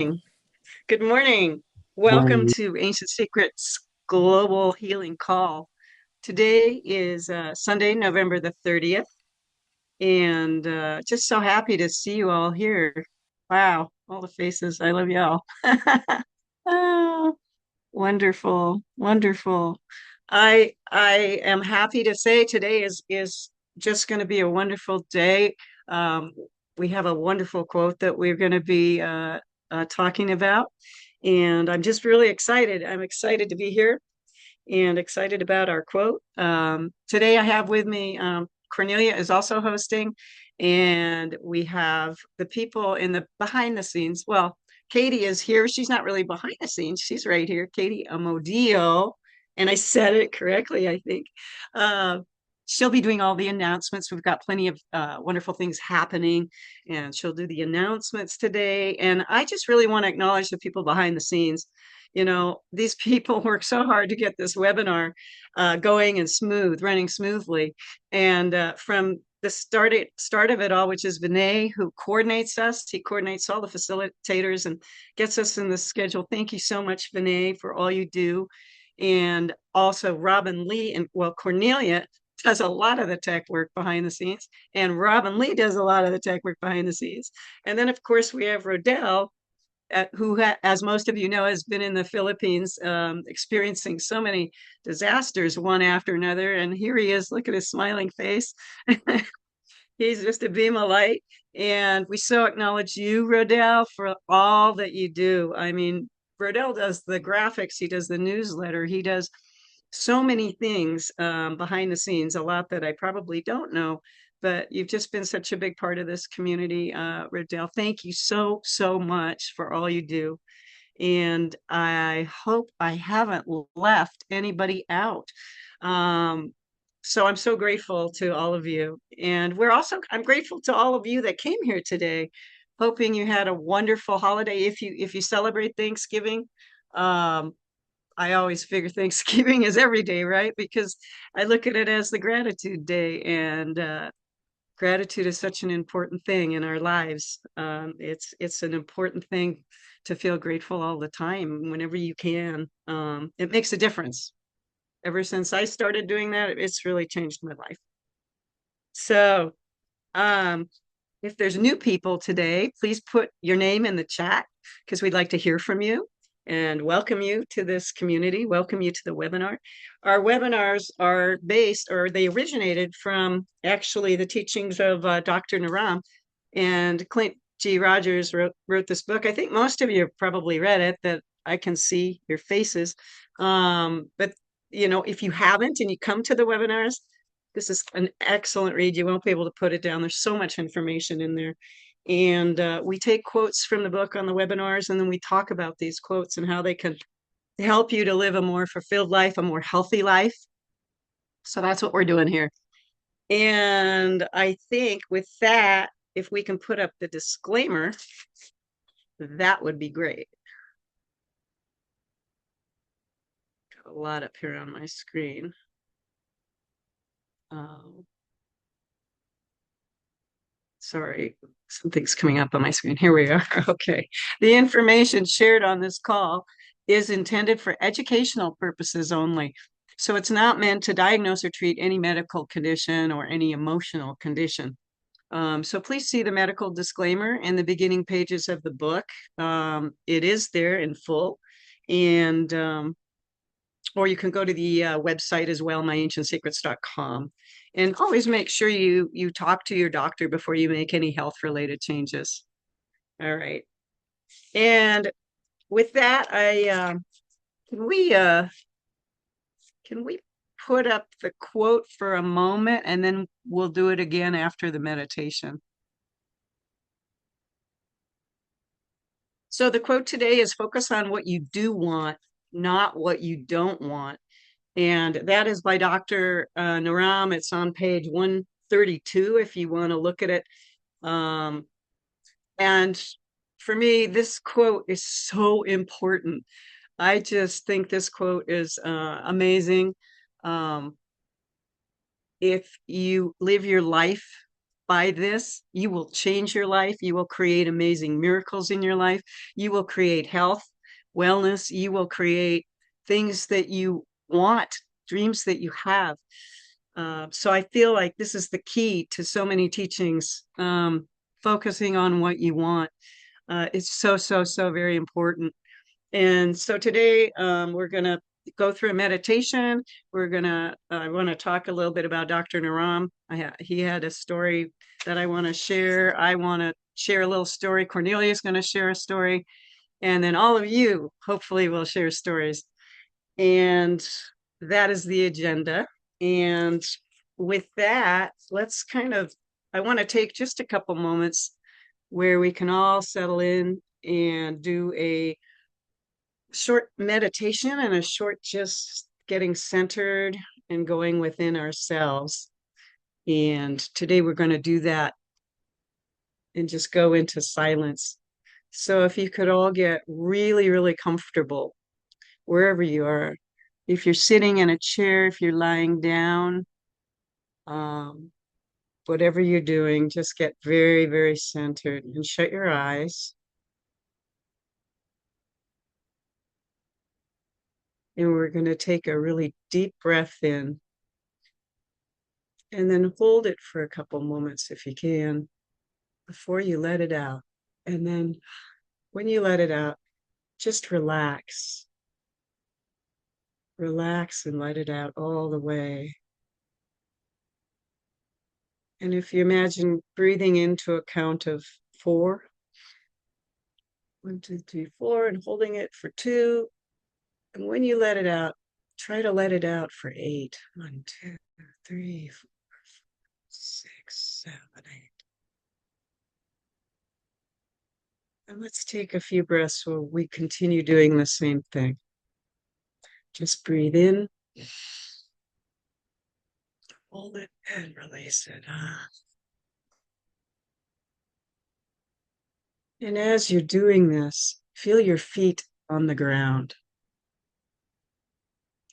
Good morning. Welcome Morning. to Ancient Secrets Global Healing Call. Today is Sunday, November the 30th, and just so happy to see you all here. Wow, all the faces. I love y'all. Oh, wonderful, wonderful. I am happy to say today is just going to be a wonderful day. Um, we have a wonderful quote that we're going to be talking about, and I'm just really excited. I'm excited to be here and excited about our quote. Today I have with me Cornelia is also hosting, and we have the people in the behind the scenes. Well, Katie is here. She's not really behind the scenes. She's right here, Katie Amodio. And I said it correctly, I think. Uh, she'll be doing all the announcements. We've got plenty of wonderful things happening, and she'll do the announcements today. And I just really want to acknowledge the people behind the scenes. These people work so hard to get this webinar going and running smoothly. And from the start of it all, which is Vinay, who coordinates us, he coordinates all the facilitators and gets us in the schedule. Thank you so much, Vinay, for all you do. And also Robin Lee and well, Cornelia does a lot of the tech work behind the scenes, and Robin Lee does a lot of the tech work behind the scenes. And then, of course, we have Rodell, as most of you know, has been in the Philippines, experiencing so many disasters one after another. And here he is. Look at his smiling face. He's just a beam of light. And we so acknowledge you, Rodell, for all that you do. I mean, Rodell does the graphics, he does the newsletter, he does so many things behind the scenes, a lot that I probably don't know. But you've just been such a big part of this community, Rodell. Thank you so, so much for all you do. And I hope I haven't left anybody out. Um, so I'm so grateful to all of you. And I'm grateful to all of you that came here today, hoping you had a wonderful holiday. If you celebrate Thanksgiving, um, I always figure Thanksgiving is every day, right? Because I look at it as the gratitude day, and gratitude is such an important thing in our lives. It's an important thing to feel grateful all the time, whenever you can. It makes a difference. Ever since I started doing that, it's really changed my life. So, um, if there's new people today, please put your name in the chat because we'd like to hear from you and welcome you to this community, welcome you to the webinar. Our webinars are based, or they originated from actually the teachings of Dr. Naram, and Clint G. Rogers wrote this book. I think most of you have probably read it, that I can see your faces. But if you haven't and you come to the webinars, this is an excellent read. You won't be able to put it down. There's so much information in there. And we take quotes from the book on the webinars, and then we talk about these quotes and how they can help you to live a more fulfilled life, a more healthy life. So that's what we're doing here. And I think with that, if we can put up the disclaimer, that would be great. Got a lot up here on my screen. Um, Sorry, something's coming up on my screen. Here we are. Okay. The information shared on this call is intended for educational purposes only. So it's not meant to diagnose or treat any medical condition or any emotional condition. So please see the medical disclaimer in the beginning pages of the book. It is there in full. And or you can go to the website as well, myancientsecrets.com. And always make sure you talk to your doctor before you make any health related changes. All right. And with that, I can we uh, can we put up the quote for a moment, and then we'll do it again after the meditation. So the quote today is, focus on what you do want, not what you don't want. And that is by Dr. Naram. It's on page 132 if you want to look at it. Um, and for me, this quote is so important. I just think this quote is amazing. Um, if you live your life by this, you will change your life. You will create amazing miracles in your life. You will create health, wellness. You will create things that you want, dreams that you have. So I feel like this is the key to so many teachings, focusing on what you want. It's so, so, so very important. And so today we're going to go through a meditation. I want to talk a little bit about Dr. Naram. He had a story that I want to share. I want to share a little story. Cornelia is going to share a story. And then all of you hopefully will share stories. And that is the agenda. And with that, I want to take just a couple moments where we can all settle in and do a short meditation and a short just getting centered and going within ourselves. And today we're going to do that and just go into silence. So if you could all get really, really comfortable wherever you are, if you're sitting in a chair, if you're lying down, um, whatever you're doing, just get very, very centered and shut your eyes. And we're going to take a really deep breath in and then hold it for a couple moments if you can before you let it out. And then when you let it out, just relax. Relax and let it out all the way. And if you imagine breathing into a count of 4, 1, 2, 3, 4, and holding it for 2. And when you let it out, try to let it out for 8. 1, 2, 3, 4, 6, 7, 8. And let's take a few breaths while we continue doing the same thing. Just breathe in, hold it, and release it. And as you're doing this, feel your feet on the ground,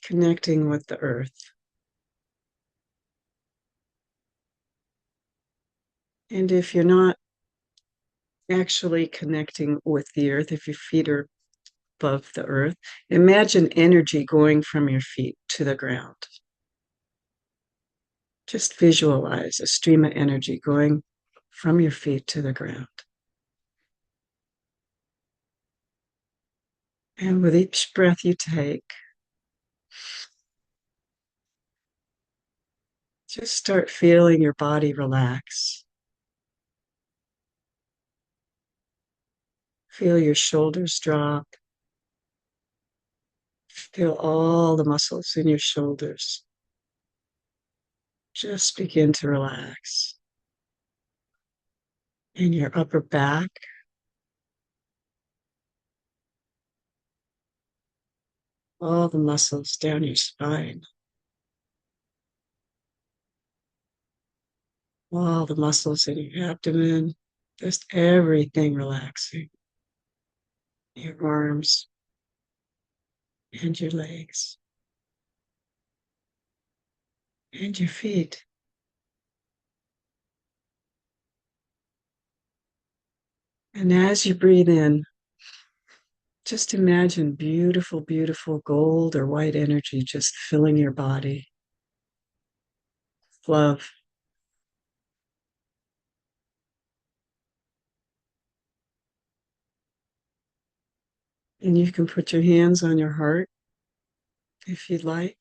connecting with the earth. And if you're not actually connecting with the earth, if your feet are above the earth, imagine energy going from your feet to the ground. Just visualize a stream of energy going from your feet to the ground. And with each breath you take, just start feeling your body relax. Feel your shoulders drop. Feel all the muscles in your shoulders. Just begin to relax. In your upper back, all the muscles down your spine, all the muscles in your abdomen, just everything relaxing. Your arms and your legs and your feet. And as you breathe in, just imagine beautiful, beautiful gold or white energy just filling your body. Love. And you can put your hands on your heart if you'd like.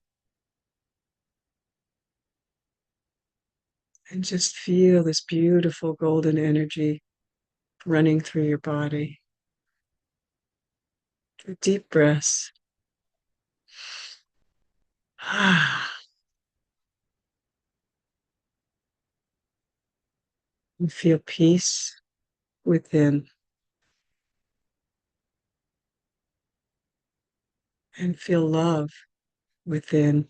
And just feel this beautiful golden energy running through your body. Deep breaths. And feel peace within. And feel love within.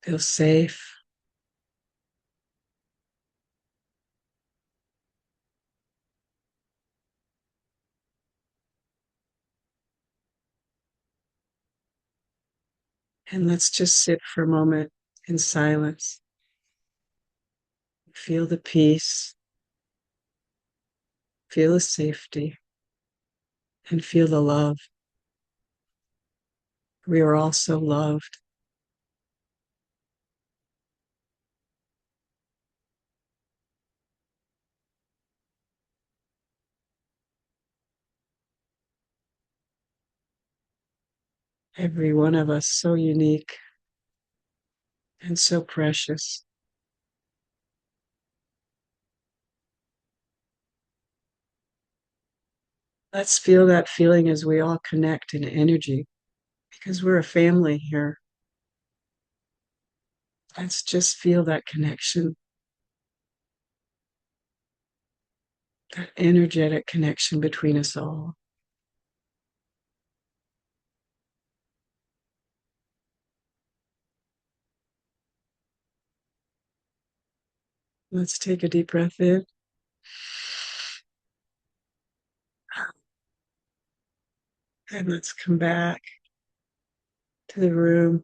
Feel safe. And let's just sit for a moment in silence. Feel the peace, feel the safety, and feel the love. We are all so loved. Every one of us so unique and so precious. Let's feel that feeling as we all connect in energy because we're a family here. Let's just feel that connection, that energetic connection between us all. Let's take a deep breath in and let's come back to the room.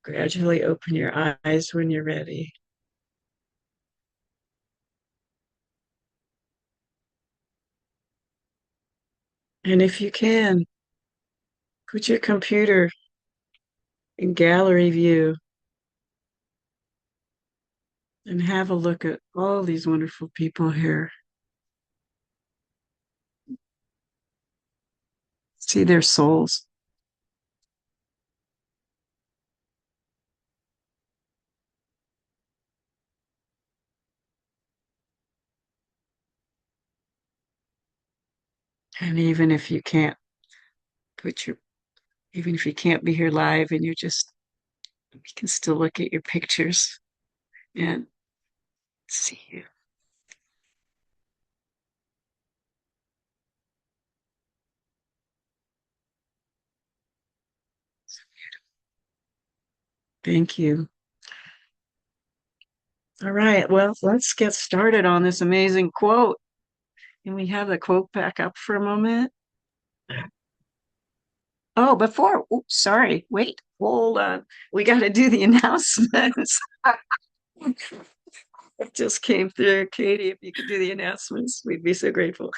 Gradually open your eyes when you're ready. And if you can, put your computer in gallery view and have a look at all these wonderful people here. See their souls. And put your, even if you can't be here live and you can still look at your pictures and see you. Thank you. All right. Well, let's get started on this amazing quote. Can we have the quote back up for a moment? Oh, oops, sorry. Wait, hold on. We got to do the announcements. It just came through. Katie, if you could do the announcements, we'd be so grateful.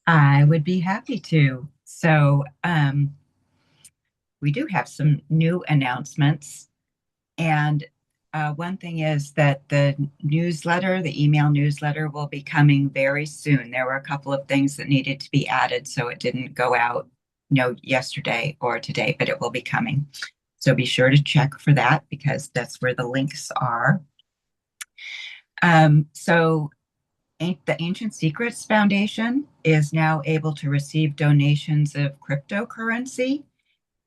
I would be happy to. We do have some new announcements. And one thing is that the email newsletter, will be coming very soon. There were a couple of things that needed to be added, so it didn't go out, yesterday or today, but it will be coming. So be sure to check for that because that's where the links are. So the Ancient Secrets Foundation is now able to receive donations of cryptocurrency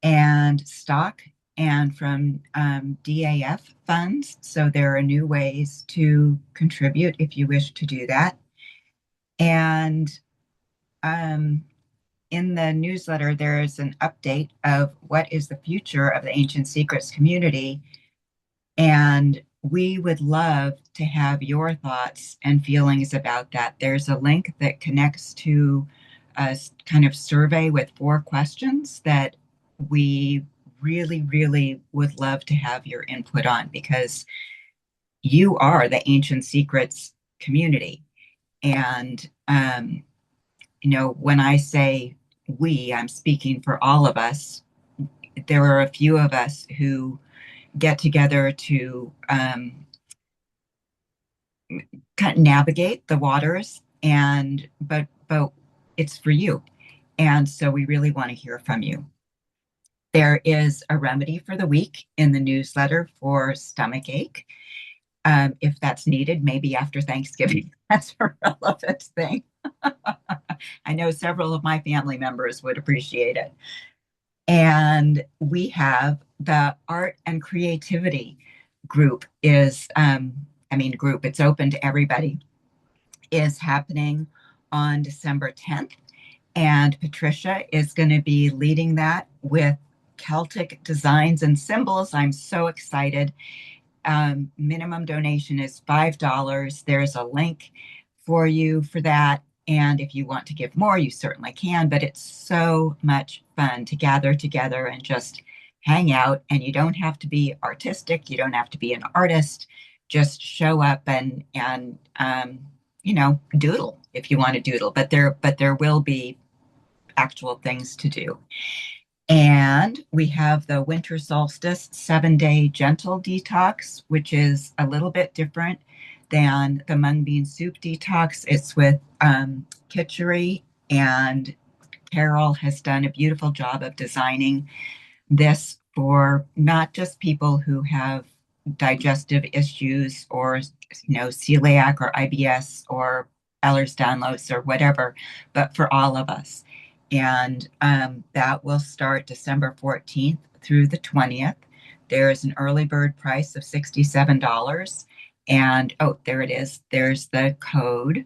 and stock and from DAF funds. So there are new ways to contribute if you wish to do that. And um, in the newsletter, there is an update of what is the future of the Ancient Secrets community. And we would love to have your thoughts and feelings about that. There's a link that connects to a kind of survey with 4 questions that we really, really would love to have your input on because you are the Ancient Secrets community. And, when I say we, I'm speaking for all of us. There are a few of us who get together to kind of navigate the waters, but it's for you, and so we really want to hear from you. There is a remedy for the week in the newsletter for stomach ache, if that's needed, maybe after Thanksgiving. That's a relevant thing. I know several of my family members would appreciate it. And we have the art and creativity group it's open to everybody, is happening on December 10th. And Patricia is going to be leading that with Celtic designs and symbols. I'm so excited. Minimum donation is $5. There's a link for you for that. And if you want to give more, you certainly can, but it's so much fun to gather together and just hang out. And you don't have to be artistic, you don't have to be an artist. Just show up and doodle if you want to doodle. But there will be actual things to do. And we have the winter solstice 7-day gentle detox, which is a little bit different than the mung bean soup detox. It's with kitchery, and Carol has done a beautiful job of designing this for not just people who have digestive issues or celiac or IBS or Ehlers-Danlos or whatever, but for all of us. And that will start December 14th through the 20th. There's an early bird price of $67. And oh, there it is. There's the code.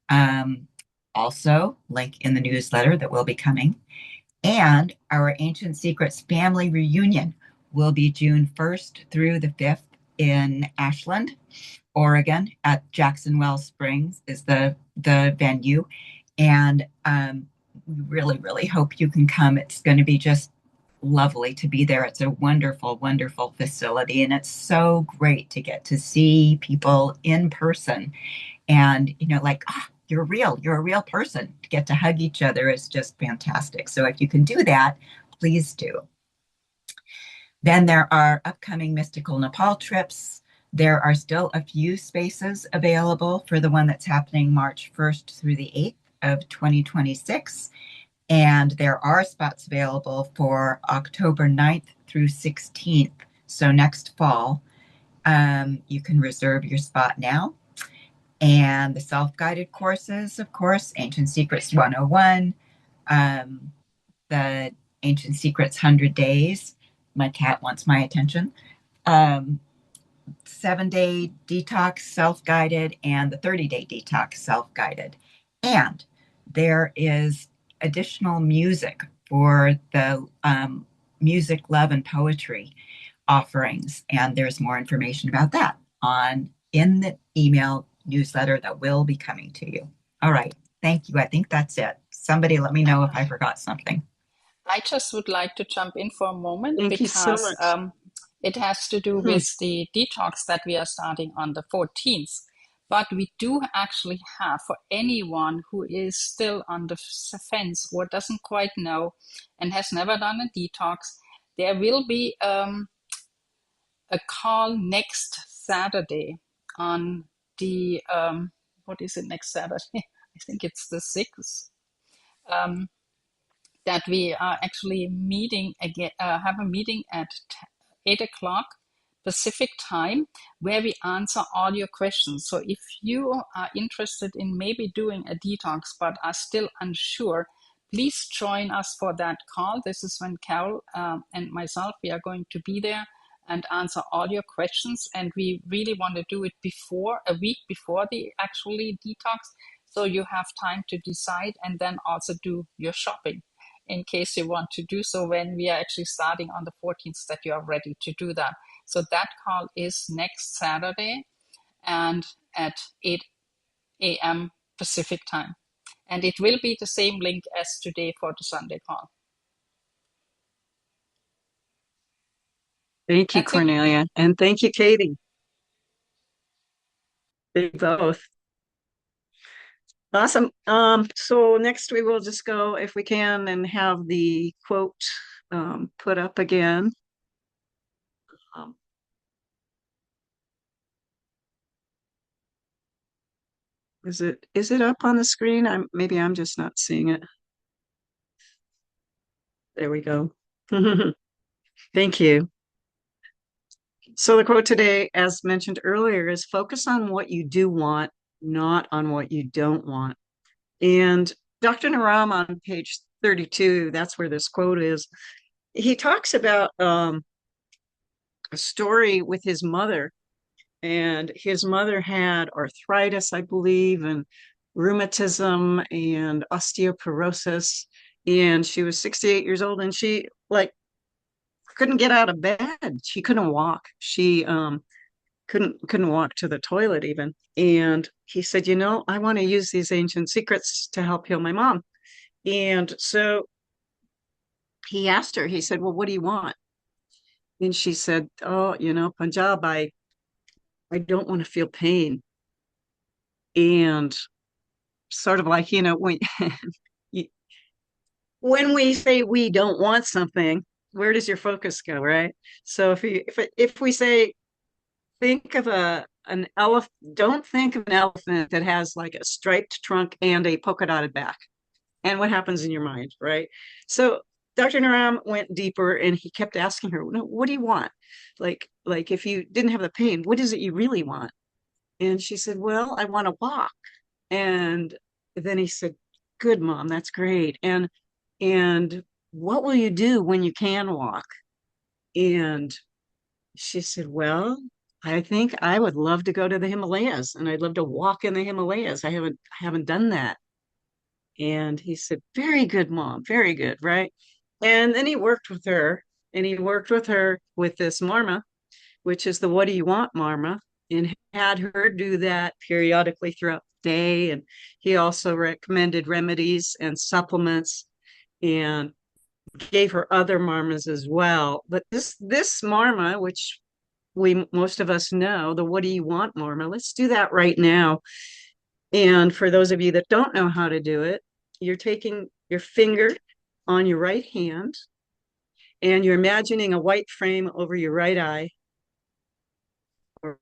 Um, Also, link in the newsletter that will be coming. And our Ancient Secrets family reunion will be June 1st through the 5th in Ashland, Oregon, at Jackson Wells Springs is the venue. And we really, really hope you can come. It's going to be just lovely to be there. It's a wonderful, wonderful facility. And it's so great to get to see people in person and like you're a real person. To get to hug each other is just fantastic. So if you can do that, please do. Then there are upcoming mystical Nepal trips. There are still a few spaces available for the one that's happening March 1st through the 8th of 2026. And there are spots available for October 9th through 16th. So next fall, you can reserve your spot now. And the self-guided courses, of course, Ancient Secrets 101, the Ancient Secrets 100 Days. My cat wants my attention. Um, 7-day detox self-guided and the 30-day detox self-guided. And there is additional music for the music, love, and poetry offerings. And there's more information about that on in the email newsletter that will be coming to you. All right. Thank you. I think that's it. Somebody let me know if I forgot something. I just would like to jump in for a moment Thank you so because much. it has to do Mhm. with the detox that we are starting on the 14th. But we do actually have, for anyone who is still on the fence or doesn't quite know and has never done a detox, there will be a call next Saturday on the, what is it next Saturday? I think it's the 6th. Um, that we are actually meeting again, have a meeting at 8 o'clock Pacific time where we answer all your questions. So if you are interested in maybe doing a detox but are still unsure, please join us for that call. This is when Carol and myself, we are going to be there and answer all your questions. And we really want to do it before, a week before the actually detox. So you have time to decide and then also do your shopping in case you want to do so when we are actually starting on the 14th, that you are ready to do that. So that call is next Saturday and at 8 a.m. Pacific time. And it will be the same link as today for the Sunday call. Thank you, That's it. Cornelia. And thank you, Katie. They both. Awesome. So next we will just go, if we can, and have the quote put up again. Um, is it up on the screen? Maybe I'm just not seeing it. There we go. Thank you. So the quote today, as mentioned earlier, is focus on what you do want, not on what you don't want. And Dr. Naram on page 32, that's where this quote is. He talks about a story with his mother, and his mother had arthritis, I believe, and rheumatism and osteoporosis. And she was 68 years old, and she like couldn't get out of bed. She couldn't walk. She couldn't walk to the toilet even. And he said, I want to use these ancient secrets to help heal my mom. And so he asked her, he said, well, what do you want? And she said, oh, Punjab, I don't want to feel pain. And sort of like, when when we say we don't want something, where does your focus go, right? So if we say think of an elephant, don't think of an elephant that has like a striped trunk and a polka dotted back. And what happens in your mind, right? So Dr. Naram went deeper and he kept asking her, no, what do you want? Like if you didn't have the pain, what is it you really want? And she said, well, I want to walk. And then he said, good, mom, that's great. And what will you do when you can walk? And she said, well, I think I would love to go to the Himalayas and I'd love to walk in the Himalayas. I haven't done that. And he said, very good, mom, very good, right? And then he worked with her and he worked with her with this marma, which is the what do you want marma, and had her do that periodically throughout the day. And he also recommended remedies and supplements and gave her other marmas as well. But this marma, which we most of us know, the what do you want marma, let's do that right now. And for those of you that don't know how to do it, you're taking your finger on your right hand and you're imagining a white frame over your right eye or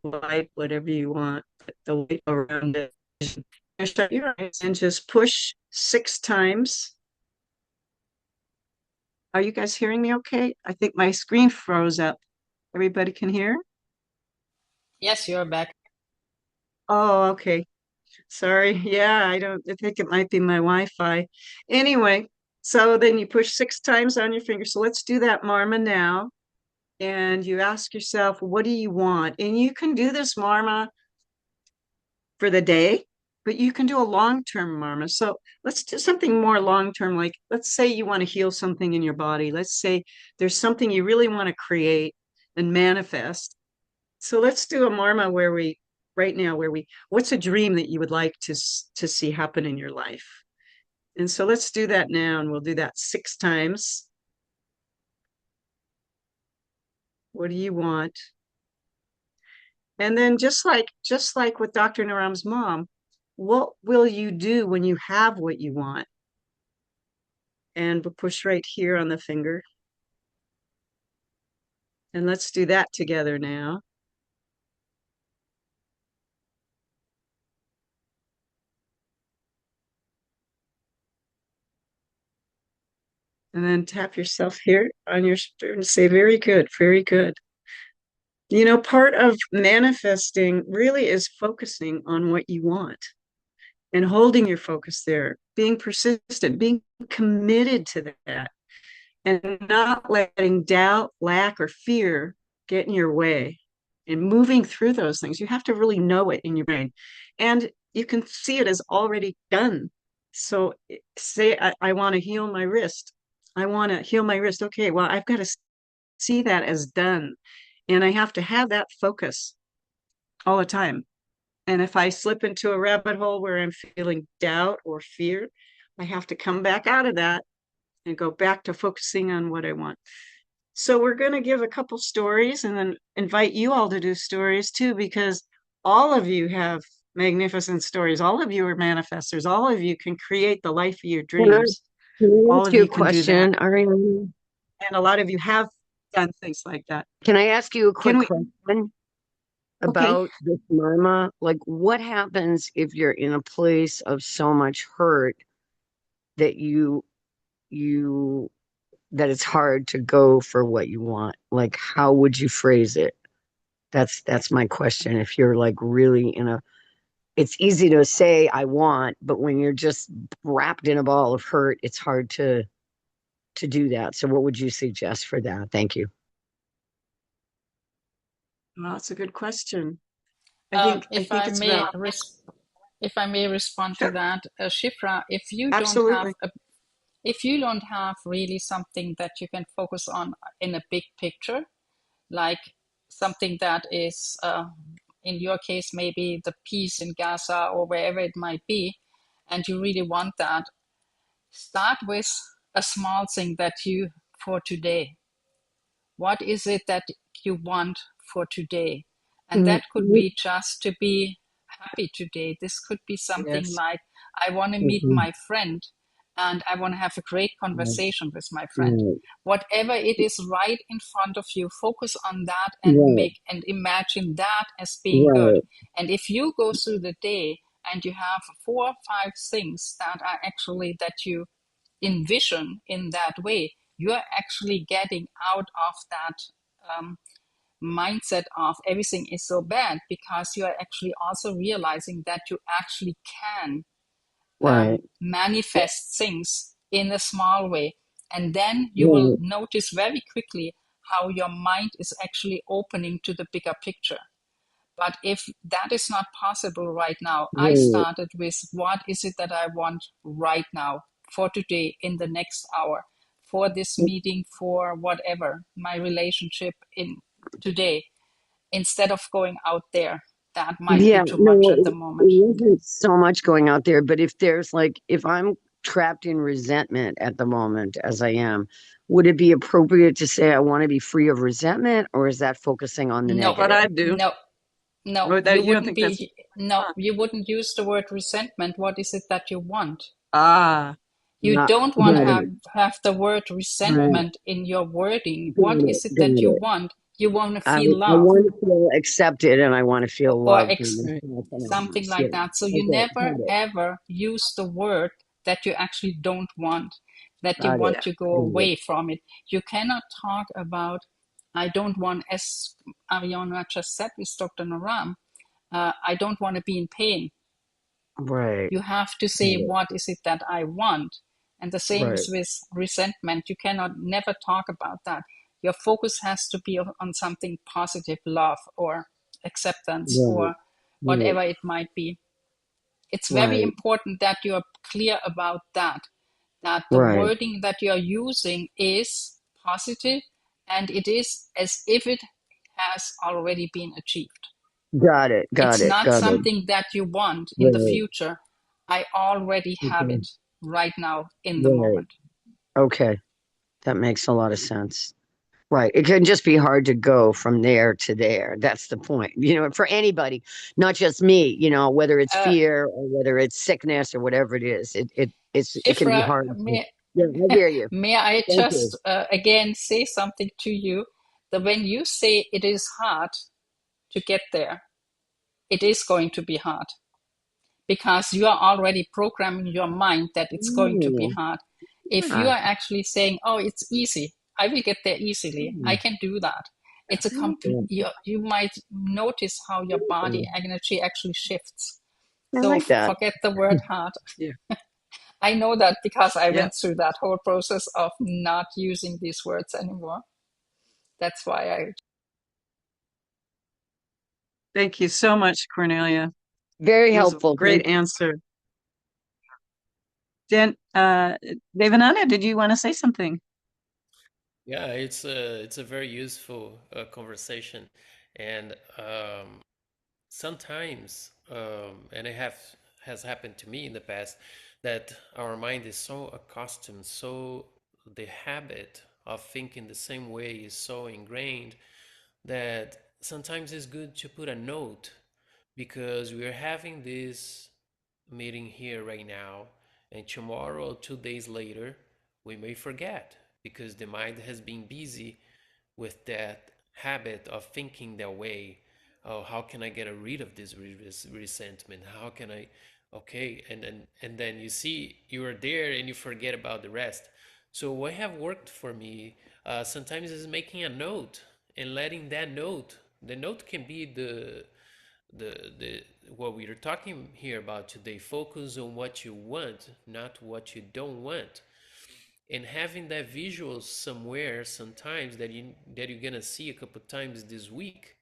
light, whatever you want, the light around it. Shut your eyes and just push 6 times. Are you guys hearing me okay? I think my screen froze up. Everybody can hear? Yes, you're back. Oh, okay. Sorry. Yeah, I think it might be my Wi-Fi. Anyway, so then you push 6 times on your finger. So let's do that marma now. And you ask yourself, what do you want? And you can do this marma for the day, but you can do a long-term marma. So let's do something more long-term. Like let's say you want to heal something in your body. Let's say there's something you really want to create and manifest. So let's do a marma where we right now where we what's a dream that you would like to see happen in your life? And so let's do that now and we'll do that 6 times. What do you want? And then just like with Dr. Naram's mom, what will you do when you have what you want? And we'll push right here on the finger. And let's do that together now. And then tap yourself here on your shoulder and say, very good, very good. Part of manifesting really is focusing on what you want and holding your focus there, being persistent, being committed to that, and not letting doubt, lack, or fear get in your way and moving through those things. You have to really know it in your brain. And you can see it as already done. So say, I want to heal my wrist. I want to heal my wrist. Okay, well, I've got to see that as done. And I have to have that focus all the time. And if I slip into a rabbit hole where I'm feeling doubt or fear, I have to come back out of that and go back to focusing on what I want. So we're going to give a couple stories and then invite you all to do stories too, because all of you have magnificent stories. All of you are manifestors. All of you can create the life of your Can I, dreams. can I All ask of you a you can do that. question, Ariana? And a lot of you have done things like that. Can I ask you a Can quick we? question Okay. about this mama? Like, what happens if you're in a place of so much hurt that you that it's hard to go for what you want? Like, how would you phrase it? That's my question. If you're like really in a, it's easy to say I want, but when you're just wrapped in a ball of hurt, it's hard to do that. So what would you suggest for that? Thank you. Well, that's a good question. I Um, think I if think I it's may about res if I may respond to sure. that, Shifra, if you don't have Absolutely. if you don't have really something that you can focus on in a big picture, like something that is, in your case, maybe the peace in Gaza or wherever it might be, and you really want that, start with a small thing that you, for today. What is it that you want for today? And Mm, that could be just to be happy today. This could be something Yes. like, I want to meet mhm, my friend and I want to have a great right, conversation with my friend. right, Whatever it is right in front of you, focus on that and right, make and imagine that as being good. right, And if you go through the day and you have 4 or 5 things that are actually that you envision in that way, you're actually getting out of that mindset of everything is so bad, because you are actually also realizing that you actually can right, manifest things in a small way. And then you will right, notice very quickly how your mind is actually opening to the bigger picture. But if that is not possible right now, I right. started with what is it that I want right now, for today, in the next hour, for this meeting, for whatever, my relationship in today, instead of going out there. That might be Yeah, too much no, at the it moment. wasn't so much going out there, but if there's like, if I'm trapped in resentment at the moment, as I am, would it be appropriate to say I want to be free of resentment, or is that focusing on the No, What negative? I do. no, no, Oh, that you you don't wouldn't think that's be, no, huh. you wouldn't use the word resentment. What is it that you want? Ah, You Not don't want to got it. have the word Right. resentment in your wording. Got What it. is it Got that you it. want? You want to I feel love, want to feel accepted and I want to feel or loved in right. myself and something others. Yeah. like that. So you Okay. never Got it. ever use the word that you actually don't want, that you Got it. want to go Got it. away from it. You cannot talk about, I don't want, as Ariona just said with Dr. Naram, I don't want to be in pain. Right. You have to Got say, it. what is it that I want? And the same Right. is with resentment. You cannot never talk about that. Your focus has to be on something positive, love or acceptance Right. or Right. whatever it might be. It's very Right. important that you are clear about that, that the Right. wording that you are using is positive and it is as if it has already been achieved. Got it. Got It's it. not Got it. something that you want in the Right. future. I already have Okay. it right now in the Right. moment. Okay. That makes a lot of sense. Right. It can just be hard to go from there to there. That's the point. For anybody, not just me, whether it's Uh, fear or whether it's sickness or whatever it is. It can be Shifra, hard to, yeah, I hear you. may I Thank you. just again say something to you? That when you say it is hard to get there, it is going to be hard, because you are already programming your mind that it's going to be Mm, hard. If you yeah. are actually saying, "Oh, it's easy. I will get there easily. I Mm, can do that." It's a yeah. you might notice how your body Mm, energy actually shifts. I So like that. forget the word hard. Yeah. I know that because I Yeah. went through that whole process of not using these words anymore. That's why I. Thank you so much, Cornelia. Very It was a helpful. great answer. Dan, Devananda, did you want to say something? Yeah, it's a very useful conversation, and sometimes, and it have has happened to me in the past, that our mind is so accustomed, so the habit of thinking the same way is so ingrained that sometimes it's good to put a note, because we are having this meeting here right now, and tomorrow or 2 days later, we may forget because the mind has been busy with that habit of thinking that way. Oh, how can I get rid of this resentment? How can I? Okay, and then you see you are there and you forget about the rest. So what have worked for me sometimes is making a note and letting that note. The note can be the what we are talking here about today. Focus on what you want, not what you don't want, and having that visual somewhere sometimes that you're gonna see a couple times this week,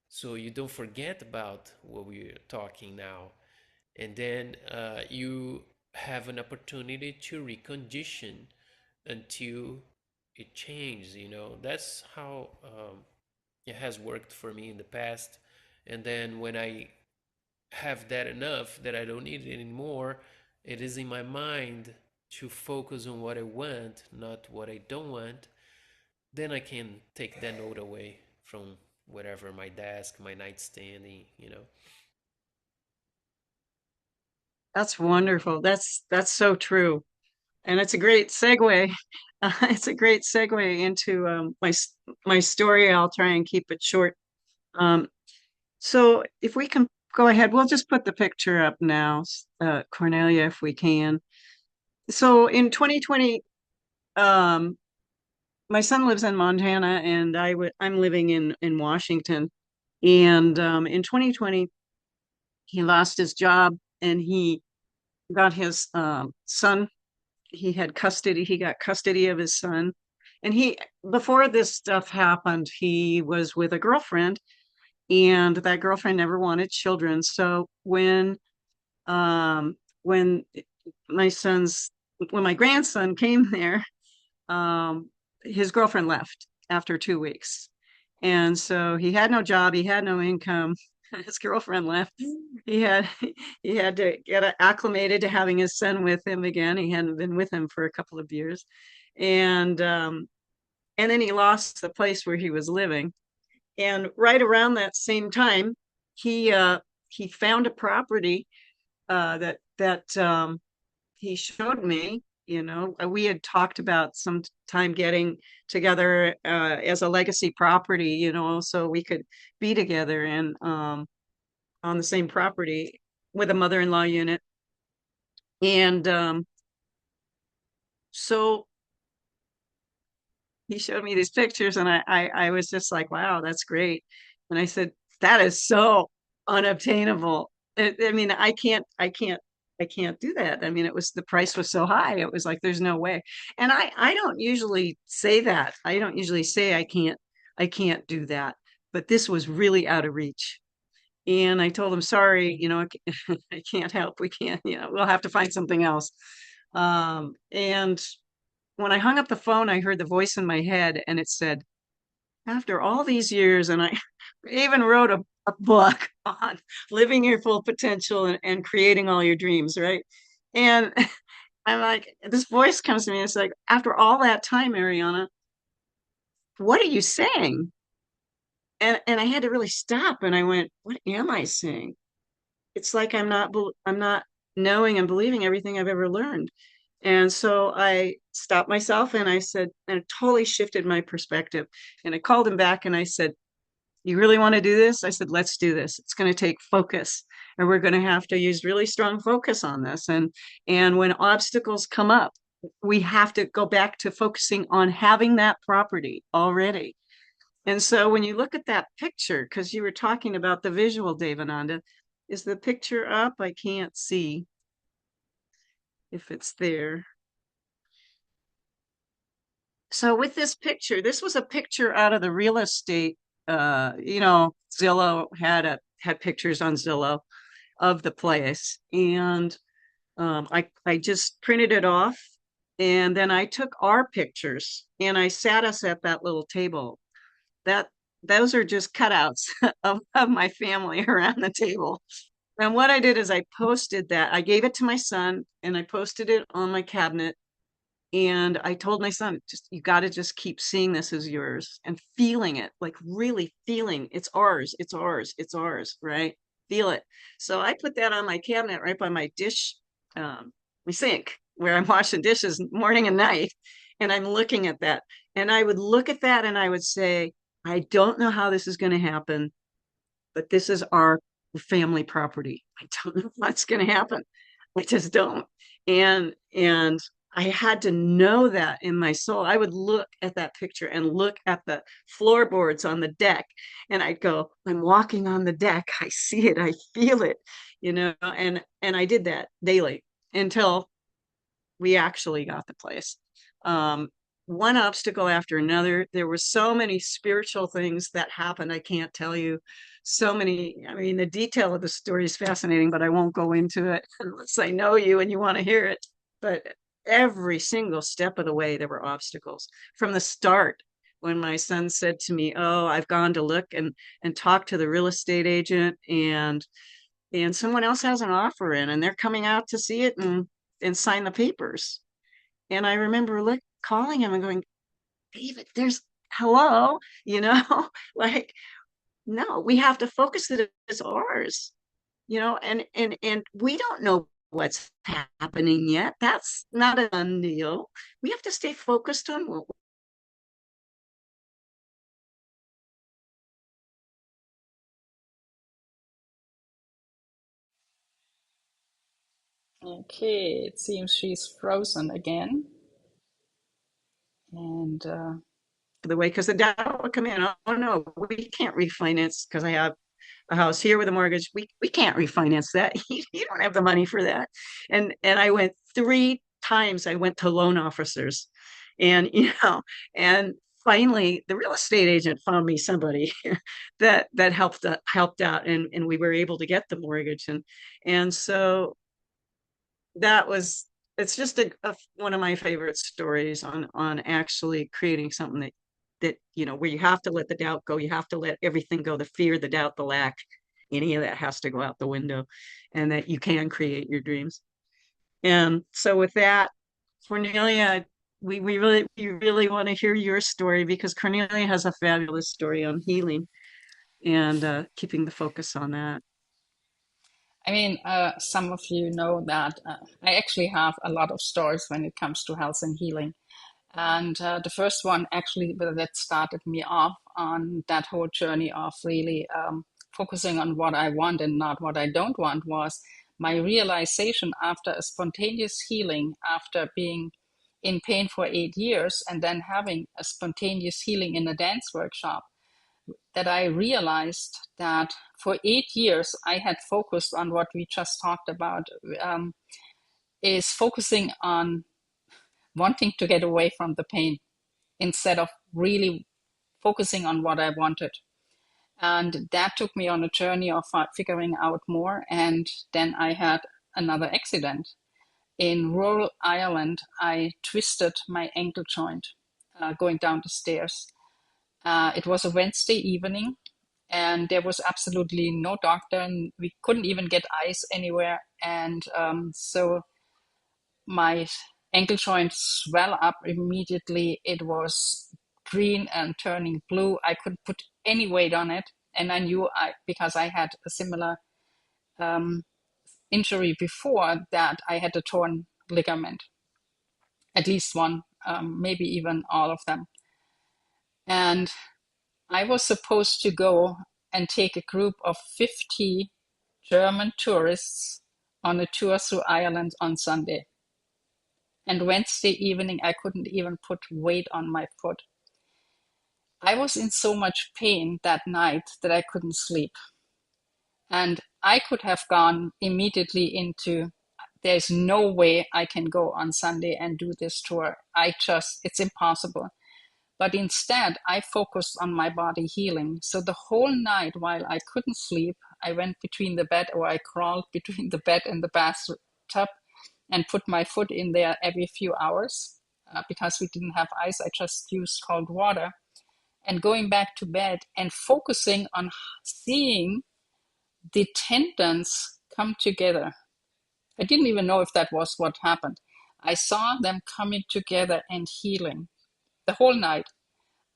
so you don't forget about what we're talking now. And then you have an opportunity to recondition until it changes. That's how it has worked for me in the past. And then when I have that enough that I don't need it anymore, it is in my mind to focus on what I want, not what I don't want. Then I can take that note away from whatever, my desk, my nightstand. That's wonderful. That's so true. And it's a great segue. It's a great segue into my story. I'll try and keep it short. Um, so if we can go ahead, we'll just put the picture up now, Cornelia, if we can. So in 2020, um, my son lives in Montana, and I'm living in Washington. And in 2020, he lost his job, and he got his son. He got custody of his son. And before this stuff happened, he was with a girlfriend, and that girlfriend never wanted children. So um, when my son's, when my grandson came there, um, his girlfriend left after 2 weeks. And so he had no job, he had no income. His girlfriend left. He had he had to get acclimated to having his son with him again. He hadn't been with him for a couple of years. And then he lost the place where he was living. And right around that same time, he uh, he found a property that he showed me. We had talked about some time getting together as a legacy property, so we could be together and on the same property with a mother-in-law unit. And so he showed me these pictures, and I was just like, wow, that's great. And I said, that is so unobtainable. I mean, I can't do that. I mean, the price was so high. It was like, there's no way. And I don't usually say that. I don't usually say I can't do that. But this was really out of reach. And I told him, sorry, I can't help. We can't, we'll have to find something else. And when I hung up the phone, I heard the voice in my head, and it said, after all these years, and I even wrote a book on living your full potential and creating all your dreams, right? And I'm like, this voice comes to me, and it's like, after all that time, Ariona, what are you saying? And I had to really stop, and I went, what am I saying? It's like I'm not knowing and believing everything I've ever learned. And so I stopped myself, and I said, and it totally shifted my perspective. And I called him back, and I said, you really want to do this? I said, let's do this. It's going to take focus, and we're going to have to use really strong focus on this. And when obstacles come up, we have to go back to focusing on having that property already. And so when you look at that picture, because you were talking about the visual, Devananda, is the picture up? I can't see if it's there. So with this picture, this was a picture out of the real estate. Zillow had pictures on Zillow of the place, and I just printed it off, and then I took our pictures and I sat us at that little table. That those are just cutouts of my family around the table. And what I did is I posted that. I gave it to my son, and I posted it on my cabinet. And I told my son, just you got to just keep seeing this as yours and feeling it, like really feeling it's ours, it's ours, it's ours, right? Feel it. So I put that on my cabinet right by my dish, my sink, where I'm washing dishes morning and night. And I'm looking at that. And I would look at that and I would say, I don't know how this is going to happen, but this is our family property. I don't know what's going to happen. I just don't. And I had to know that in my soul. I would look at that picture and look at the floorboards on the deck, and I'd go, I'm walking on the deck. I see it. I feel it, and I did that daily until we actually got the place. Um, one obstacle after another. There were so many spiritual things that happened. I can't tell you so many. I mean, the detail of the story is fascinating, but I won't go into it unless I know you and you want to hear it. But every single step of the way, there were obstacles from the start. When my son said to me, "Oh, I've gone to look and talk to the real estate agent, and someone else has an offer in, and they're coming out to see it and sign the papers." And I remember calling him and going, "David, there's hello, you know, like, no, we have to focus that it's ours, and we don't know what's happening yet. That's not a done deal. We have to stay focused on what." Okay, it seems she's frozen again. And The way, because the doubt will come in. Oh no, we can't refinance because I have a house here with a mortgage. We can't refinance that. You don't have the money for that. And I went 3 times. I went to loan officers, and and finally the real estate agent found me somebody that helped out, and we were able to get the mortgage, and so that was it's just one of my favorite stories on actually creating something that where you have to let the doubt go, you have to let everything go, the fear, the doubt, the lack, any of that has to go out the window, and that you can create your dreams. And so with that, Cornelia, we really want to hear your story, because Cornelia has a fabulous story on healing and keeping the focus on that. I mean, some of you know that I actually have a lot of stories when it comes to health and healing. And the first one actually that started me off on that whole journey of really focusing on what I want and not what I don't want was my realization after a spontaneous healing, after being in pain for 8 years and then having a spontaneous healing in a dance workshop, that I realized that for 8 years I had focused on what we just talked about, is focusing on wanting to get away from the pain instead of really focusing on what I wanted. And that took me on a journey of figuring out more. And then I had another accident. In rural Ireland, I twisted my ankle joint going down the stairs. It was a Wednesday evening, and there was absolutely no doctor, and we couldn't even get ice anywhere. And so my ankle joint swelled up immediately. It was green and turning blue. I couldn't put any weight on it. And I knew because I had a similar um, injury before, that I had a torn ligament, at least one, maybe even all of them. And I was supposed to go and take a group of 50 German tourists on a tour through Ireland on Sunday. And Wednesday evening, I couldn't even put weight on my foot. I was in so much pain that night that I couldn't sleep. And I could have gone immediately into, there's no way I can go on Sunday and do this tour. It's impossible. But instead, I focused on my body healing. So the whole night while I couldn't sleep, I went between the bed, or I crawled between the bed and the bathtub and put my foot in there every few hours. Because we didn't have ice, I just used cold water. And going back to bed and focusing on seeing the tendons come together. I didn't even know if that was what happened. I saw them coming together and healing the whole night.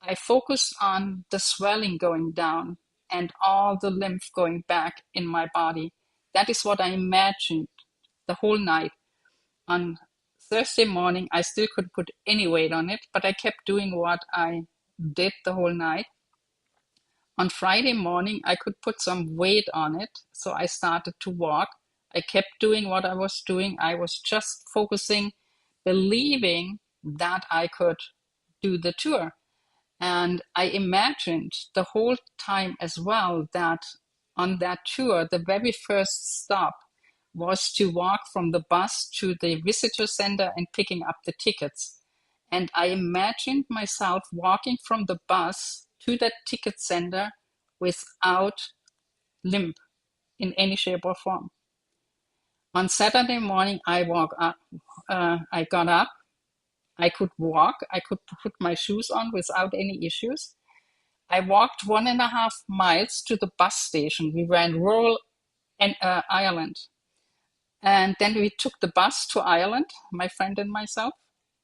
I focused on the swelling going down and all the lymph going back in my body. That is what I imagined the whole night. On Thursday morning, I still couldn't put any weight on it, but I kept doing what I did the whole night. On Friday morning, I could put some weight on it, so I started to walk. I kept doing what I was doing. I was just focusing, believing that I could do the tour. And I imagined the whole time as well that on that tour, the very first stop was to walk from the bus to the visitor center and picking up the tickets. And I imagined myself walking from the bus to that ticket center without limp in any shape or form. On Saturday morning, I got up, I could walk, I could put my shoes on without any issues. I walked 1.5 miles to the bus station. We were in rural Ireland. And then we took the bus to Ireland, my friend and myself.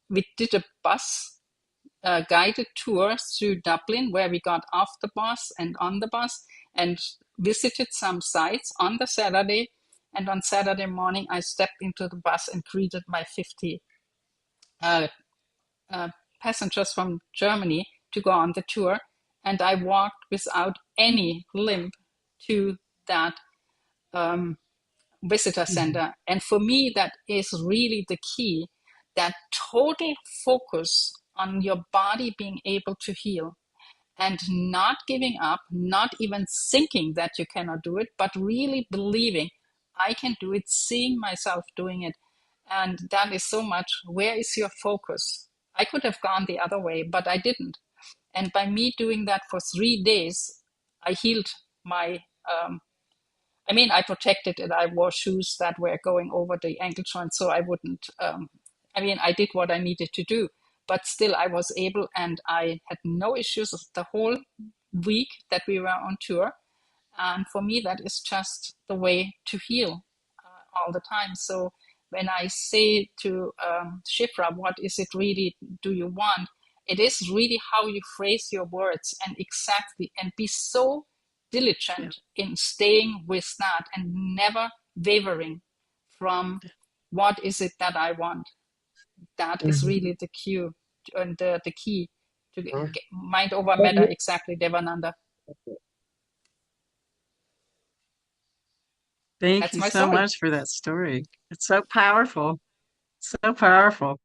We did a bus guided tour through Dublin, where we got off the bus and on the bus and visited some sites on the Saturday. And on Saturday morning, I stepped into the bus and greeted my 50 uh, passengers from Germany to go on the tour. And I walked without any limp to that um, visitor Mhm. center. And for me, that is really the key, that total focus on your body being able to heal and not giving up, not even thinking that you cannot do it, but really believing I can do it, seeing myself doing it. And that is so much, where is your focus? I could have gone the other way, but I didn't. And by me doing that for 3 days, I healed my I protected it. I wore shoes that were going over the ankle joint so I wouldn't. I did what I needed to do, but still I was able and I had no issues the whole week that we were on tour. And for me, that is just the way to heal all the time. So when I say to Shifra, what is it really do you want? It is really how you phrase your words and exactly, and be so Yeah. diligent in staying with that and never wavering from what is it that I want. That is Mhm. really the cue and the key to Mhm. mind over And matter, exactly, Devananda. Thank That's you my so story. much for that story. It's so powerful. So powerful.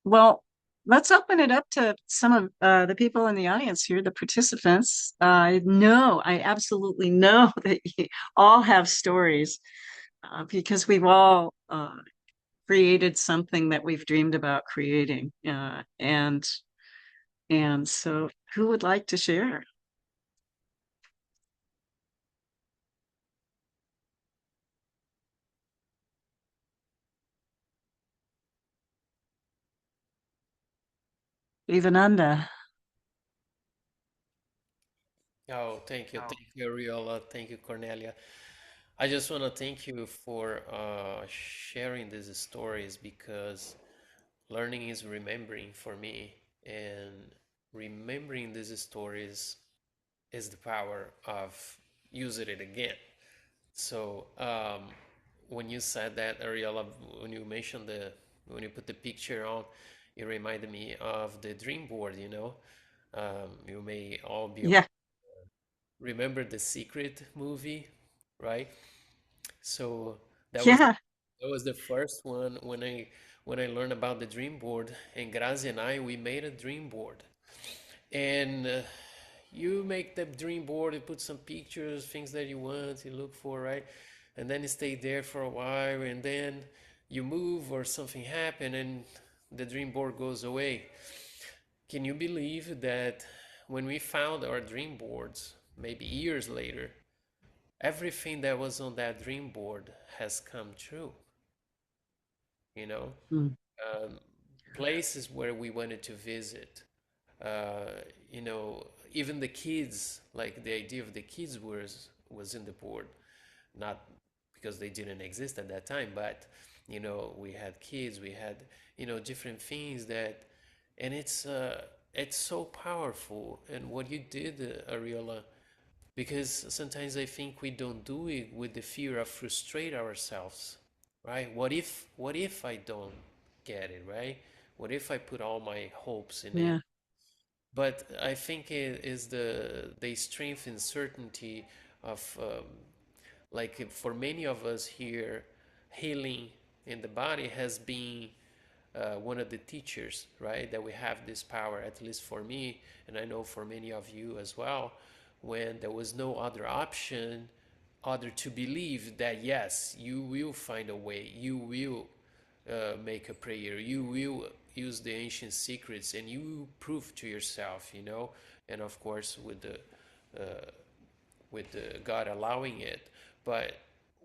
Well, let's open it up to some of the people in the audience here, the participants. I absolutely know that you all have stories because we've all created something that we've dreamed about creating. And so who would like to share? Ivananda. Oh, thank you, Ariola. Thank you, Cornelia. I just want to thank you for sharing these stories because learning is remembering for me, and remembering these stories is the power of using it again. So when you said that, Ariella, when you mentioned when you put the picture on, it reminded me of the dream board. You may all be Yeah. remember the Secret movie, right? So that was Yeah. that was the first one when I learned about the dream board. And Grazi and I, we made a dream board. And you make the dream board, you put some pictures, things that you want, you look for, right? And then you stay there for a while, and then you move or something happen, and the dream board goes away. Can you believe that when we found our dream boards, maybe years later, everything that was on that dream board has come true? You know, Mm. um, places where we wanted to visit, uh, even the kids, like the idea of the kids was in the board, not because they didn't exist at that time, but we had kids, we had different things that, and it's so powerful. And what you did, Ariola, because sometimes I think we don't do it with the fear of frustrate ourselves, right? What if I don't get it, right? What if I put all my hopes in it? Yeah. But I think it is the strength and certainty of like for many of us here, healing in the body has been one of the teachers, right? That we have this power, at least for me, and I know for many of you as well, when there was no other option other to believe that yes, you will find a way, you will make a prayer. You will use the ancient secrets, and you prove to yourself, and of course with the God allowing it. But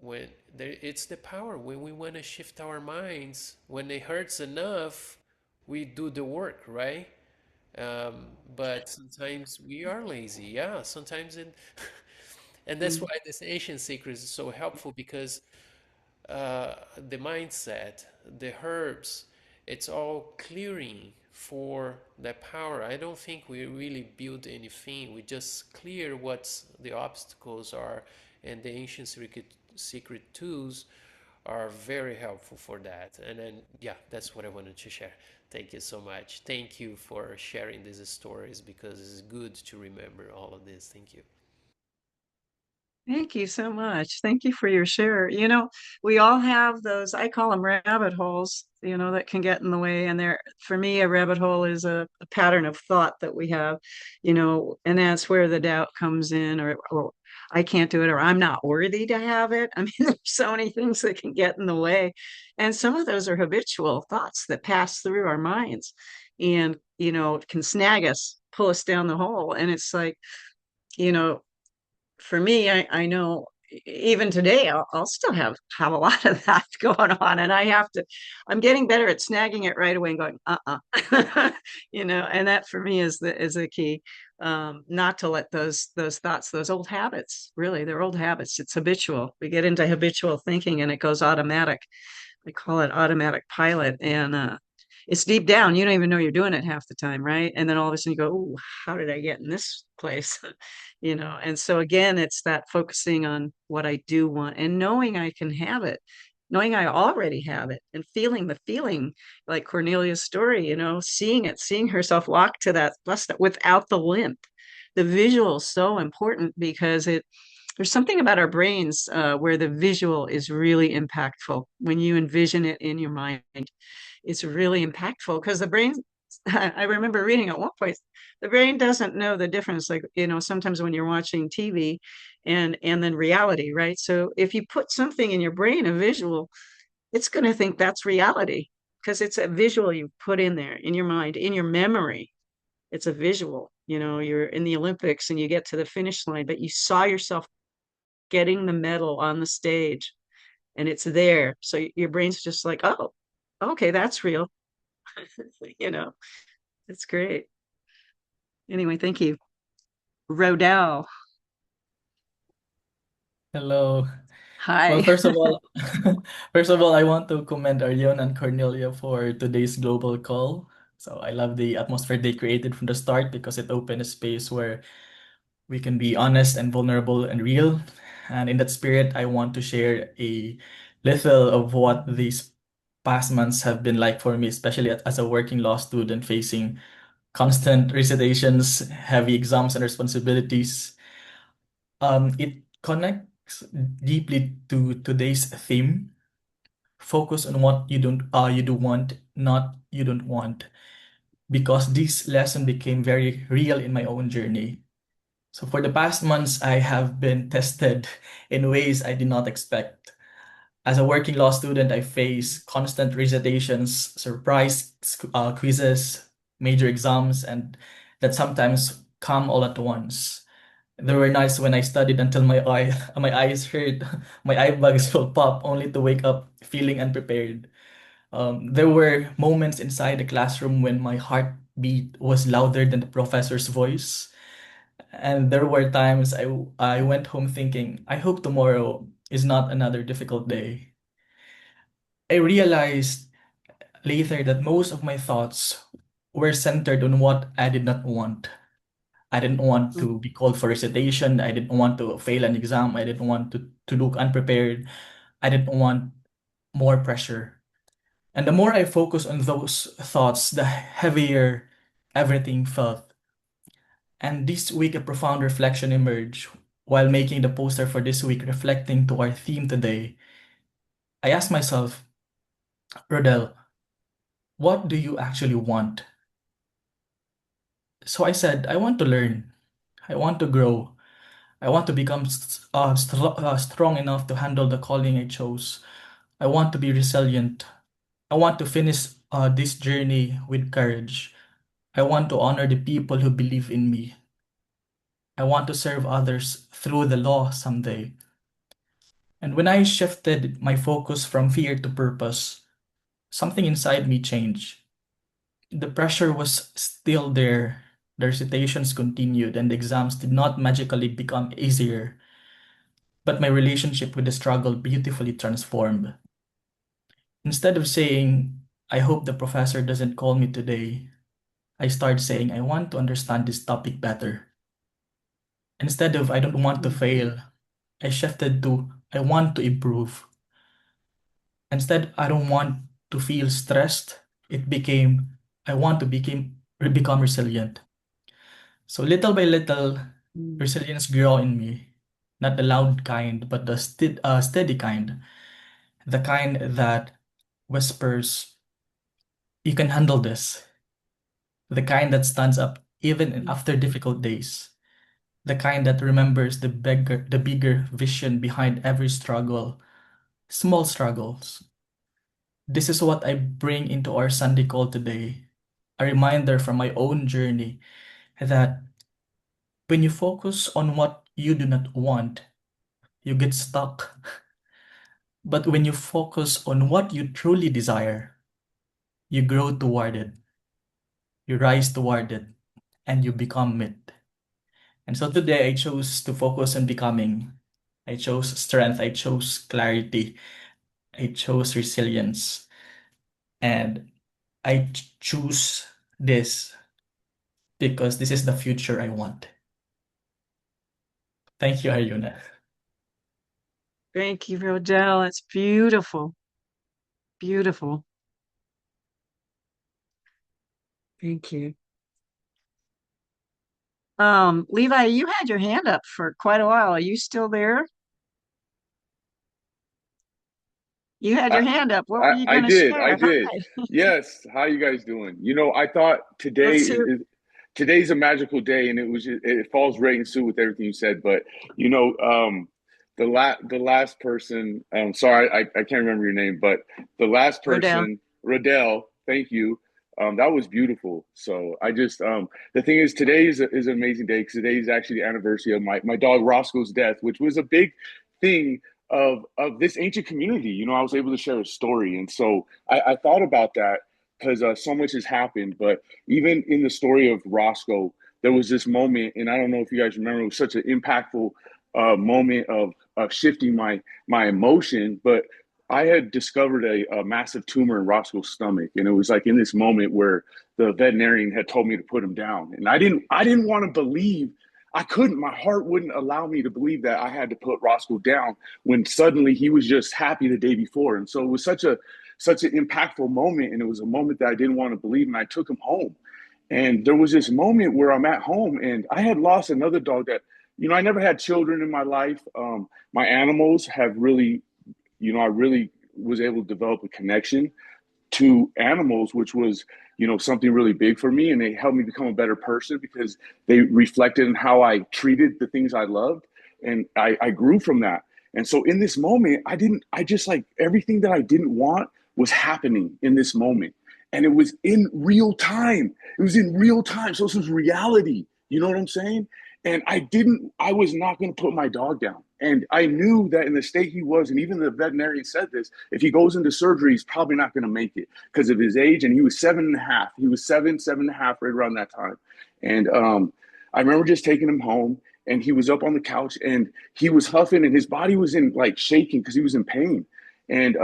when it's the power when we want to shift our minds, when it hurts enough, we do the work, right? But sometimes we are lazy. Yeah, sometimes and that's Mm. why this ancient secret is so helpful because the mindset, the herbs, it's all clearing for that power. I don't think we really build anything. We just clear what the obstacles are, and the ancient secret tools are very helpful for that. And then, yeah, that's what I wanted to share. Thank you so much. Thank you for sharing these stories because it's good to remember all of this. Thank you. Thank you so much. Thank you for your share. We all have those, I call them rabbit holes, that can get in the way. And for me, a rabbit hole is a pattern of thought that we have, and that's where the doubt comes in, or I can't do it, or I'm not worthy to have it. I mean, there's so many things that can get in the way. And some of those are habitual thoughts that pass through our minds and, can snag us, pull us down the hole. And it's like, you know, for me, I know even today I'll still have a lot of that going on, and I'm getting better at snagging it right away and going, and that for me is the key. Not to let those thoughts, those old habits, really, they're old habits. It's habitual. We get into habitual thinking and it goes automatic. We call it automatic pilot, and it's deep down. You don't even know you're doing it half the time, right? And then all of a sudden you go, "Oh, how did I get in this place?" And so again, it's that focusing on what I do want and knowing I can have it, knowing I already have it, and feeling the feeling, like Cornelia's story. Seeing it, seeing herself walk to that bus stop without the limp. The visual is so important because there's something about our brains where the visual is really impactful. When you envision it in your mind, it's really impactful because the brain, I remember reading at one point, the brain doesn't know the difference. Like, sometimes when you're watching TV and then reality, right? So if you put something in your brain, a visual, it's going to think that's reality because it's a visual you put in there in your mind, in your memory. It's a visual. You're in the Olympics and you get to the finish line, but you saw yourself getting the medal on the stage and it's there. So your brain's just like, oh, okay, that's real. you know, it's great. Anyway, thank you. Rodell. Hello. Well, Hi. first of all, first of all, I want to commend Arion and Cornelia for today's global call. So I love the atmosphere they created from the start because it opened a space where we can be honest and vulnerable and real. And in that spirit, I want to share a little of what these past months have been like for me, especially as a working law student facing constant recitations, heavy exams, and responsibilities. It connects deeply to today's theme. Focus on what you do want, not you don't want, because this lesson became very real in my own journey. So for the past months, I have been tested in ways I did not expect. As a working law student, I face constant recitations, surprise quizzes, major exams, and that sometimes come all at once. There were nights when I studied until my eyes hurt, my eye bags will pop, only to wake up feeling unprepared. There were moments inside the classroom when my heartbeat was louder than the professor's voice, and there were times I went home thinking, I hope tomorrow is not another difficult day. I realized later that most of my thoughts were centered on what I did not want. I didn't want to be called for recitation. I didn't want to fail an exam. I didn't want to look unprepared. I didn't want more pressure. And the more I focused on those thoughts, the heavier everything felt. And this week, a profound reflection emerged. While making the poster for this week, reflecting to our theme today, I asked myself, Rodel, what do you actually want? So I said, I want to learn. I want to grow. I want to become strong enough to handle the calling I chose. I want to be resilient. I want to finish this journey with courage. I want to honor the people who believe in me. I want to serve others through the law someday. And when I shifted my focus from fear to purpose, something inside me changed. The pressure was still there. The recitations continued, and the exams did not magically become easier. But my relationship with the struggle beautifully transformed. Instead of saying, I hope the professor doesn't call me today, I started saying, I want to understand this topic better. Instead of, I don't want to fail, I shifted to, I want to improve. Instead, I don't want to feel stressed. It became, I want to become resilient. So little by little, resilience grew in me. Not the loud kind, but the steady kind. The kind that whispers, you can handle this. The kind that stands up even after difficult days. The kind that remembers the bigger vision behind every struggle, small struggles. This is what I bring into our Sunday call today. A reminder from my own journey that when you focus on what you do not want, you get stuck. But when you focus on what you truly desire, you grow toward it, you rise toward it, and you become it. And so today I chose to focus on becoming. I chose strength, I chose clarity, I chose resilience, and I choose this because this is the future I want. Thank you, Ariona. Thank you, Rodell. It's beautiful. Beautiful. Thank you. Levi, you had your hand up for quite a while. Are you still there? You had I, your hand up. What were I you I going to did. I share? did. Hi. Yes. How you guys doing? I thought Let's hear. today's a magical day, and it falls right in suit with everything you said. But you know, the last person. I'm sorry, I can't remember your name, but the last Rodell. person, Rodell. Thank you. That was beautiful. So I just the thing is, today is an amazing day because today is actually the anniversary of my dog Roscoe's death, which was a big thing of this ancient community. I was able to share a story, and so I thought about that because so much has happened. But even in the story of Roscoe, there was this moment, and I don't know if you guys remember, it was such an impactful moment of shifting my emotion. But I had discovered a massive tumor in Roscoe's stomach, and it was like in this moment where the veterinarian had told me to put him down, and I didn't want to believe. I couldn't. My heart wouldn't allow me to believe that I had to put Roscoe down when suddenly he was just happy the day before. And so it was such an impactful moment, and it was a moment that I didn't want to believe, and I took him home. And there was this moment where I'm at home, and I had lost another dog that, I never had children in my life. My animals have really, I really was able to develop a connection to animals, which was, something really big for me. And they helped me become a better person because they reflected in how I treated the things I loved. And I grew from that. And so in this moment, I just like everything that I didn't want was happening in this moment. And it was in real time. It was in real time. So this was reality. You know what I'm saying? And I was not going to put my dog down. And I knew that in the state he was, and even the veterinarian said this, if he goes into surgery, he's probably not going to make it because of his age. And he was 7.5. He was 7.5, right around that time. And I remember just taking him home, and he was up on the couch, and he was huffing, and his body was in like shaking because he was in pain. And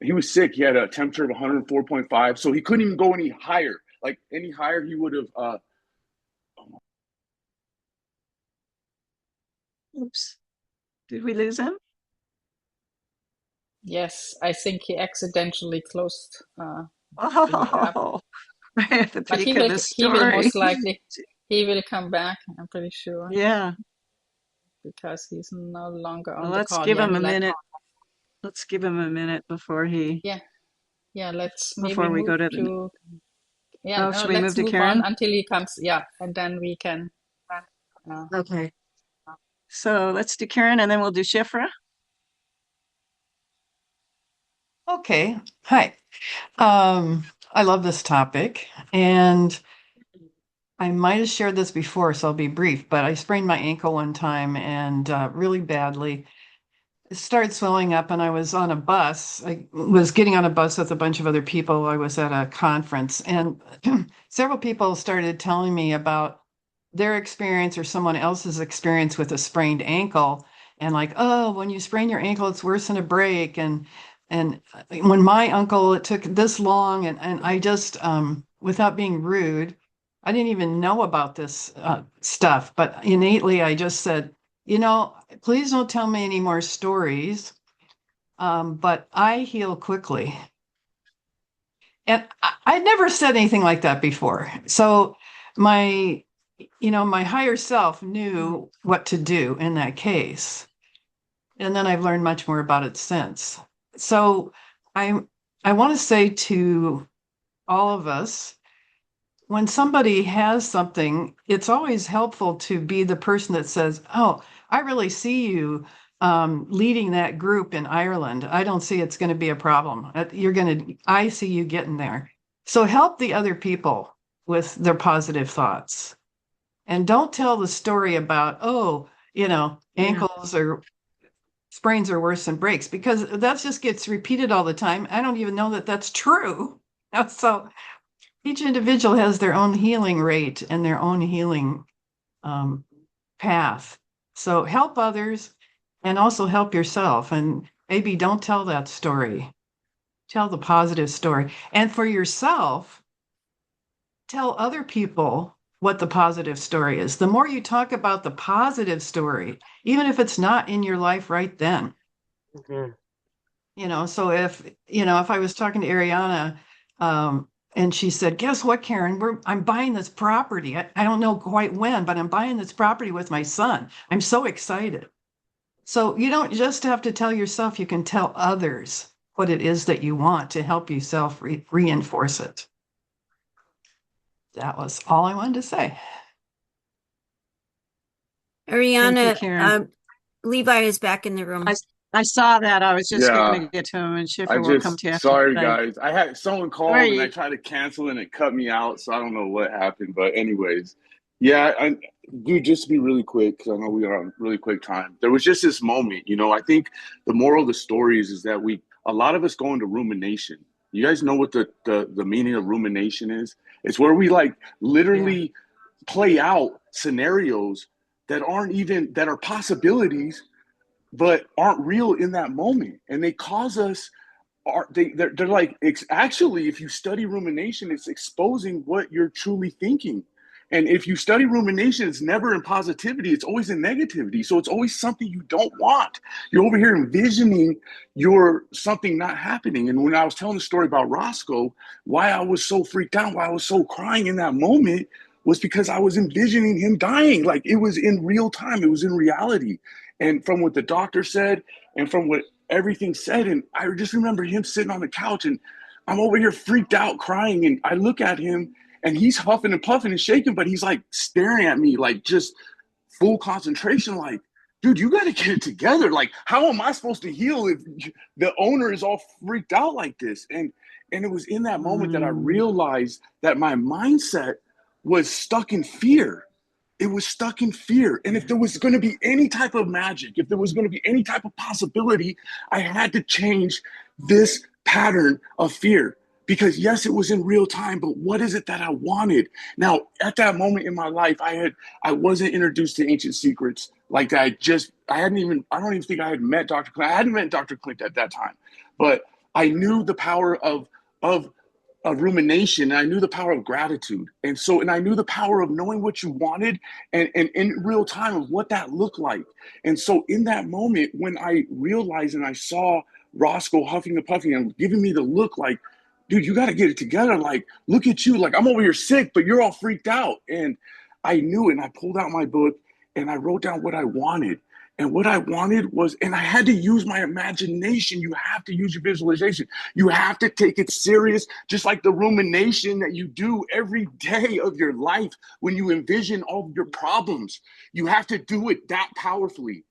he was sick. He had a temperature of 104.5. So he couldn't even go any higher. Like any higher, he would have Oops. Did we lose him? Yes, I think he accidentally closed the app. Oh, right at the But peak of the he will story. most likely he will come back, I'm pretty sure, Yeah. because he's no longer Well, on the let's call. give Yeah, him a minute. Let's give him a minute yeah, yeah, let's maybe before we move go to the. to yeah, Oh, no, should we move let's to move on Karen? until he comes. Yeah, and then we can Okay. So let's do Karen, and then we'll do Shifra. Okay. Hi. I love this topic, and I might have shared this before, so I'll be brief, but I sprained my ankle one time and really badly. It started swelling up, and I was on a bus. I was getting on a bus with a bunch of other people. I was at a conference, and several people started telling me about their experience or someone else's experience with a sprained ankle. And like, oh, when you sprain your ankle, it's worse than a break. And when my uncle, it took this long, and I just, without being rude, I didn't even know about this stuff, but innately I just said, please don't tell me any more stories. But I heal quickly. And I'd never said anything like that before. So my, my higher self knew what to do in that case. And then I've learned much more about it since. So I I want to say to all of us, when somebody has something, it's always helpful to be the person that says, "Oh, I really see you leading that group in Ireland. I don't see it's going to be a problem. I see you getting there." So help the other people with their positive thoughts. And don't tell the story about, oh, ankles or sprains are worse than breaks, because that just gets repeated all the time. I don't even know that that's true. So each individual has their own healing rate and their own healing um, path. So help others and also help yourself. And maybe don't tell that story. Tell the positive story. And for yourself, tell other people what the positive story is. The more you talk about the positive story, even if it's not in your life right then, Mhm. so if I was talking to Ariana, and she said, "Guess what, Karen? I'm buying this property. I don't know quite when, but I'm buying this property with my son. I'm so excited." So you don't just have to tell yourself, you can tell others what it is that you want to help yourself reinforce it. That was all I wanted to say. Thank you, Ariana, Karen. Levi is back in the room. I saw that. I was just going Yeah, to get to him, and I Schiffer will come just to you after sorry that. guys. I had someone Where are called and I you? tried to cancel and it cut me out, so I don't know what happened. But anyways, yeah, dude, just to be really quick, because I know we are on really quick time. There was just this moment, I think the moral of the story is that a lot of us go into rumination. You guys know what the meaning of rumination is? It's where we like Yeah. literally play out scenarios that are possibilities but aren't real in that moment, and they cause us they're like, it's actually, if you study rumination, it's exposing what you're truly thinking. And if you study rumination, it's never in positivity, it's always in negativity. So it's always something you don't want. You're over here envisioning your something not happening. And when I was telling the story about Roscoe, why I was so freaked out, why I was so crying in that moment, was because I was envisioning him dying. Like, it was in real time, it was in reality. And from what the doctor said, and from what everything said, and I just remember him sitting on the couch, and I'm over here freaked out crying, and I look at him and he's huffing and puffing and shaking, but he's like staring at me like just full concentration, like, dude, you got to get it together. Like, how am I supposed to heal if the owner is all freaked out like this? And it was in that moment that I Mm. realized that my mindset was stuck in fear. It was stuck in fear. And if there was going to be any type of magic, if there was going to be any type of possibility, I had to change this pattern of fear. Because yes, it was in real time, but what is it that I wanted? Now, at that moment in my life, I wasn't introduced to ancient secrets like that. I don't even think I had met Dr. Clint. I hadn't met Dr. Clint at that time, but I knew the power of rumination, and I knew the power of gratitude, and I knew the power of knowing what you wanted, and in real time of what that looked like. And so in that moment, when I realized and I saw Roscoe huffing and puffing and giving me the look like, dude, you got to get it together, like, look at you, like, I'm over here sick but you're all freaked out. And I knew it, and I pulled out my book and I wrote down what I wanted. And what I wanted was, and I had to use my imagination. You have to use your visualization. You have to take it serious, just like the rumination that you do every day of your life when you envision all of your problems. You have to do it that powerfully.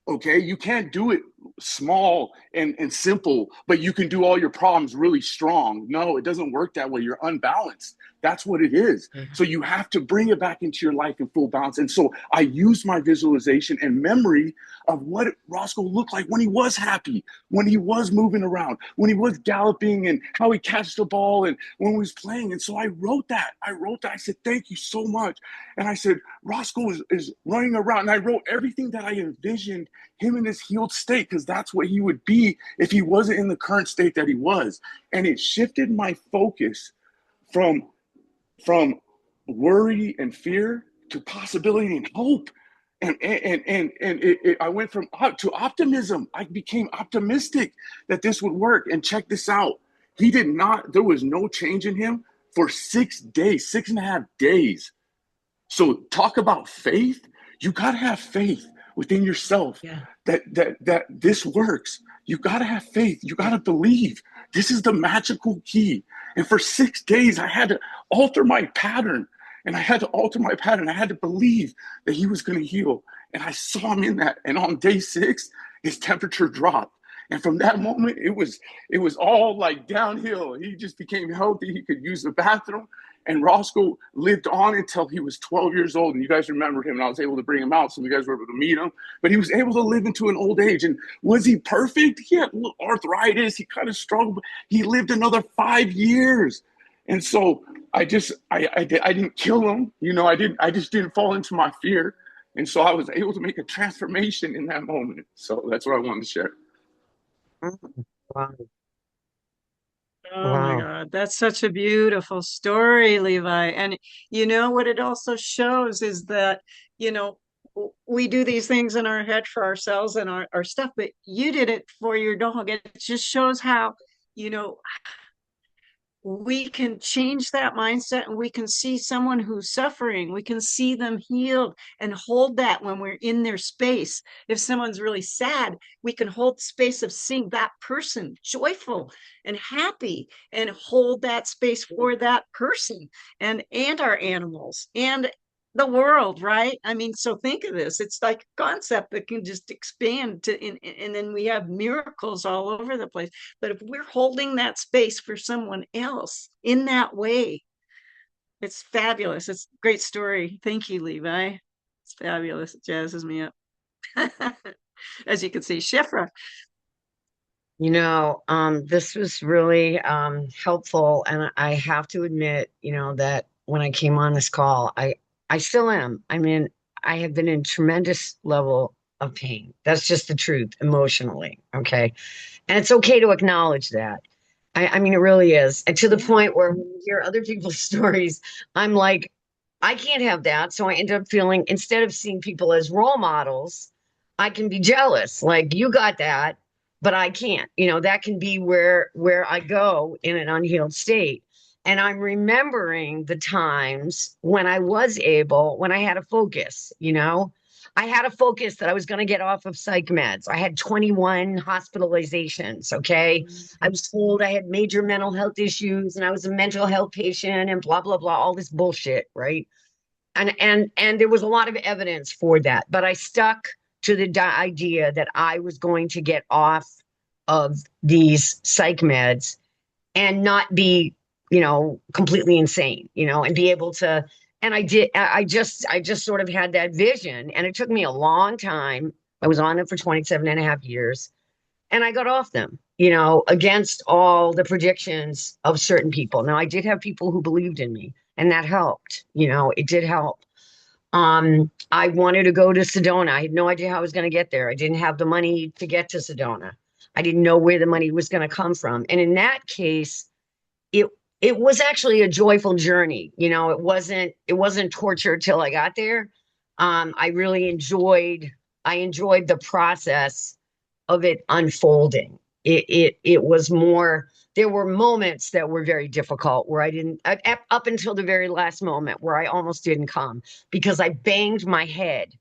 Okay, you can't do it small and simple, but you can do all your problems really strong. No, it doesn't work that way. You're unbalanced. That's what it is. So you have to bring it back into your life in full balance. And so I use my visualization and memory of what Roscoe looked like when he was happy, when he was moving around, when he was galloping, and how he catched the ball, and when he was playing. And so I wrote that. I said, thank you so much. And I said, Roscoe is running around. And I wrote everything that I envisioned him in his healed state, because that's what he would be if he wasn't in the current state that he was. And it shifted my focus from worry and fear to possibility and hope. I went from to optimism. I became optimistic that this would work. And check this out. There was no change in him for 6 days, 6.5 days. So talk about faith. You got to have faith within yourself that this works. You got to have faith. You got to believe. This is the magical key. And for 6 days, I had to alter my pattern. I had to believe that he was going to heal. And I saw him in that. And on day 6, his temperature dropped. And from that moment, it was all like downhill. He just became healthy. He could use the bathroom. And Roscoe lived on until he was 12 years old. And you guys remember him, and I was able to bring him out. So you guys were able to meet him. But he was able to live into an old age. And was he perfect? He had arthritis. He kind of struggled. But he lived another 5 years. And so I didn't kill him. I just didn't fall into my fear. And so I was able to make a transformation in that moment. So that's what I wanted to share. Wow. Oh my God, that's such a beautiful story, Levi. And you know what it also shows is that, you know, we do these things in our head for ourselves and our stuff, but you did it for your dog. It just shows how, you know, we can change that mindset and we can see someone who's suffering. We can see them healed and hold that when we're in their space. If someone's really sad, we can hold space of seeing that person joyful and happy and hold that space for that person and our animals and the world, right? I mean, so think of this. It's like a concept that can just expand to, and then we have miracles all over the place. But if we're holding that space for someone else in that way, it's fabulous. It's a great story. Thank you, Levi. It's fabulous. It jazzes me up. As you can see, Shifra. This was really helpful. And I have to admit, that when I came on this call, I still am. I mean, I have been in tremendous level of pain. That's just the truth emotionally. Okay. And it's okay to acknowledge that. I mean, it really is. And to the point where when you hear other people's stories, I'm like, I can't have that. So I end up feeling, instead of seeing people as role models, I can be jealous. Like, you got that, but I can't. That can be where I go in an unhealed state. And I'm remembering the times when when I had a focus, I had a focus that I was going to get off of psych meds. I had 21 hospitalizations. Okay. I was told I had major mental health issues and I was a mental health patient and blah, blah, blah, all this bullshit. Right. And there was a lot of evidence for that, but I stuck to the idea that I was going to get off of these psych meds and not be, completely insane, and be able to. And I did. I just sort of had that vision, and it took me a long time. I was on it for 27.5 years, and I got off them, against all the predictions of certain people. Now, I did have people who believed in me, and that helped. It did help. I wanted to go to Sedona. I had no idea how I was going to get there. I didn't have the money to get to Sedona. I didn't know where the money was going to come from. And in that case, it was actually a joyful journey. It wasn't torture till I got there. I really enjoyed the process of it unfolding. It was more, there were moments that were very difficult where up until the very last moment where I almost didn't come because I banged my head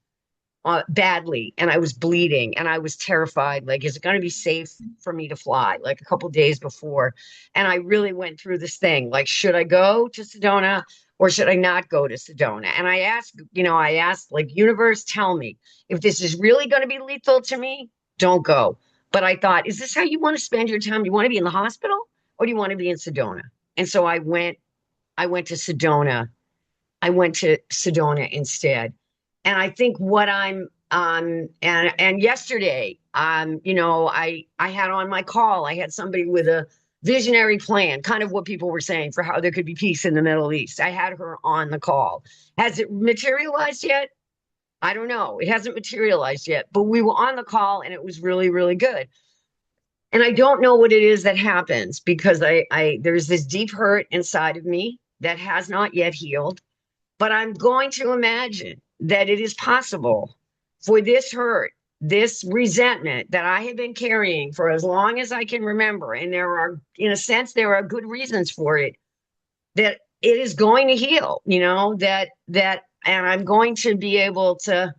badly and I was bleeding and I was terrified. Like, is it going to be safe for me to fly? Like a couple days before. And I really went through this thing. Like, should I go to Sedona or should I not go to Sedona? And I asked like, universe, tell me if this is really going to be lethal to me, don't go. But I thought, is this how you want to spend your time? You want to be in the hospital or do you want to be in Sedona? And so I went to Sedona. I went to Sedona instead. And I think what I'm and yesterday, I had on my call, I had somebody with a visionary plan, kind of what people were saying for how there could be peace in the Middle East. I had her on the call. Has it materialized yet? I don't know. It hasn't materialized yet, but we were on the call and it was really, really good. And I don't know what it is that happens because I there's this deep hurt inside of me that has not yet healed. But I'm going to imagine that it is possible for this hurt, this resentment that I have been carrying for as long as I can remember, and there are, in a sense, there are good reasons for it, that it is going to heal, and I'm going to be able to,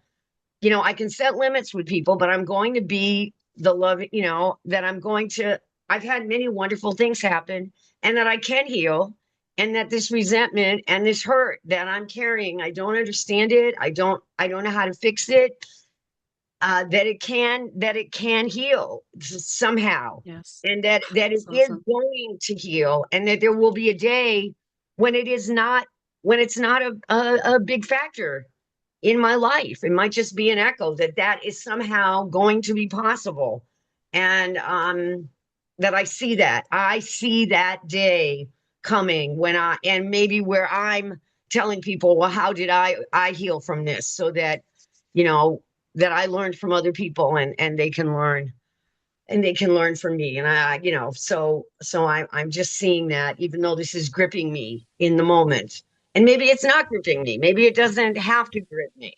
I can set limits with people, but I'm going to be the love, that I've had many wonderful things happen and that I can heal, and that this resentment and this hurt that I'm carrying, I don't understand it. I don't know how to fix it. That it can heal somehow, Yes. and that it That's is awesome. going to heal, and that there will be a day when it's not a big factor in my life. It might just be an echo that is somehow going to be possible. And that I see that day coming when and maybe where I'm telling people, well, how did I heal from this? So that, you know, that I learned from other people and they can learn from me. And I'm just seeing that, even though this is gripping me in the moment. And maybe it's not gripping me. Maybe it doesn't have to grip me,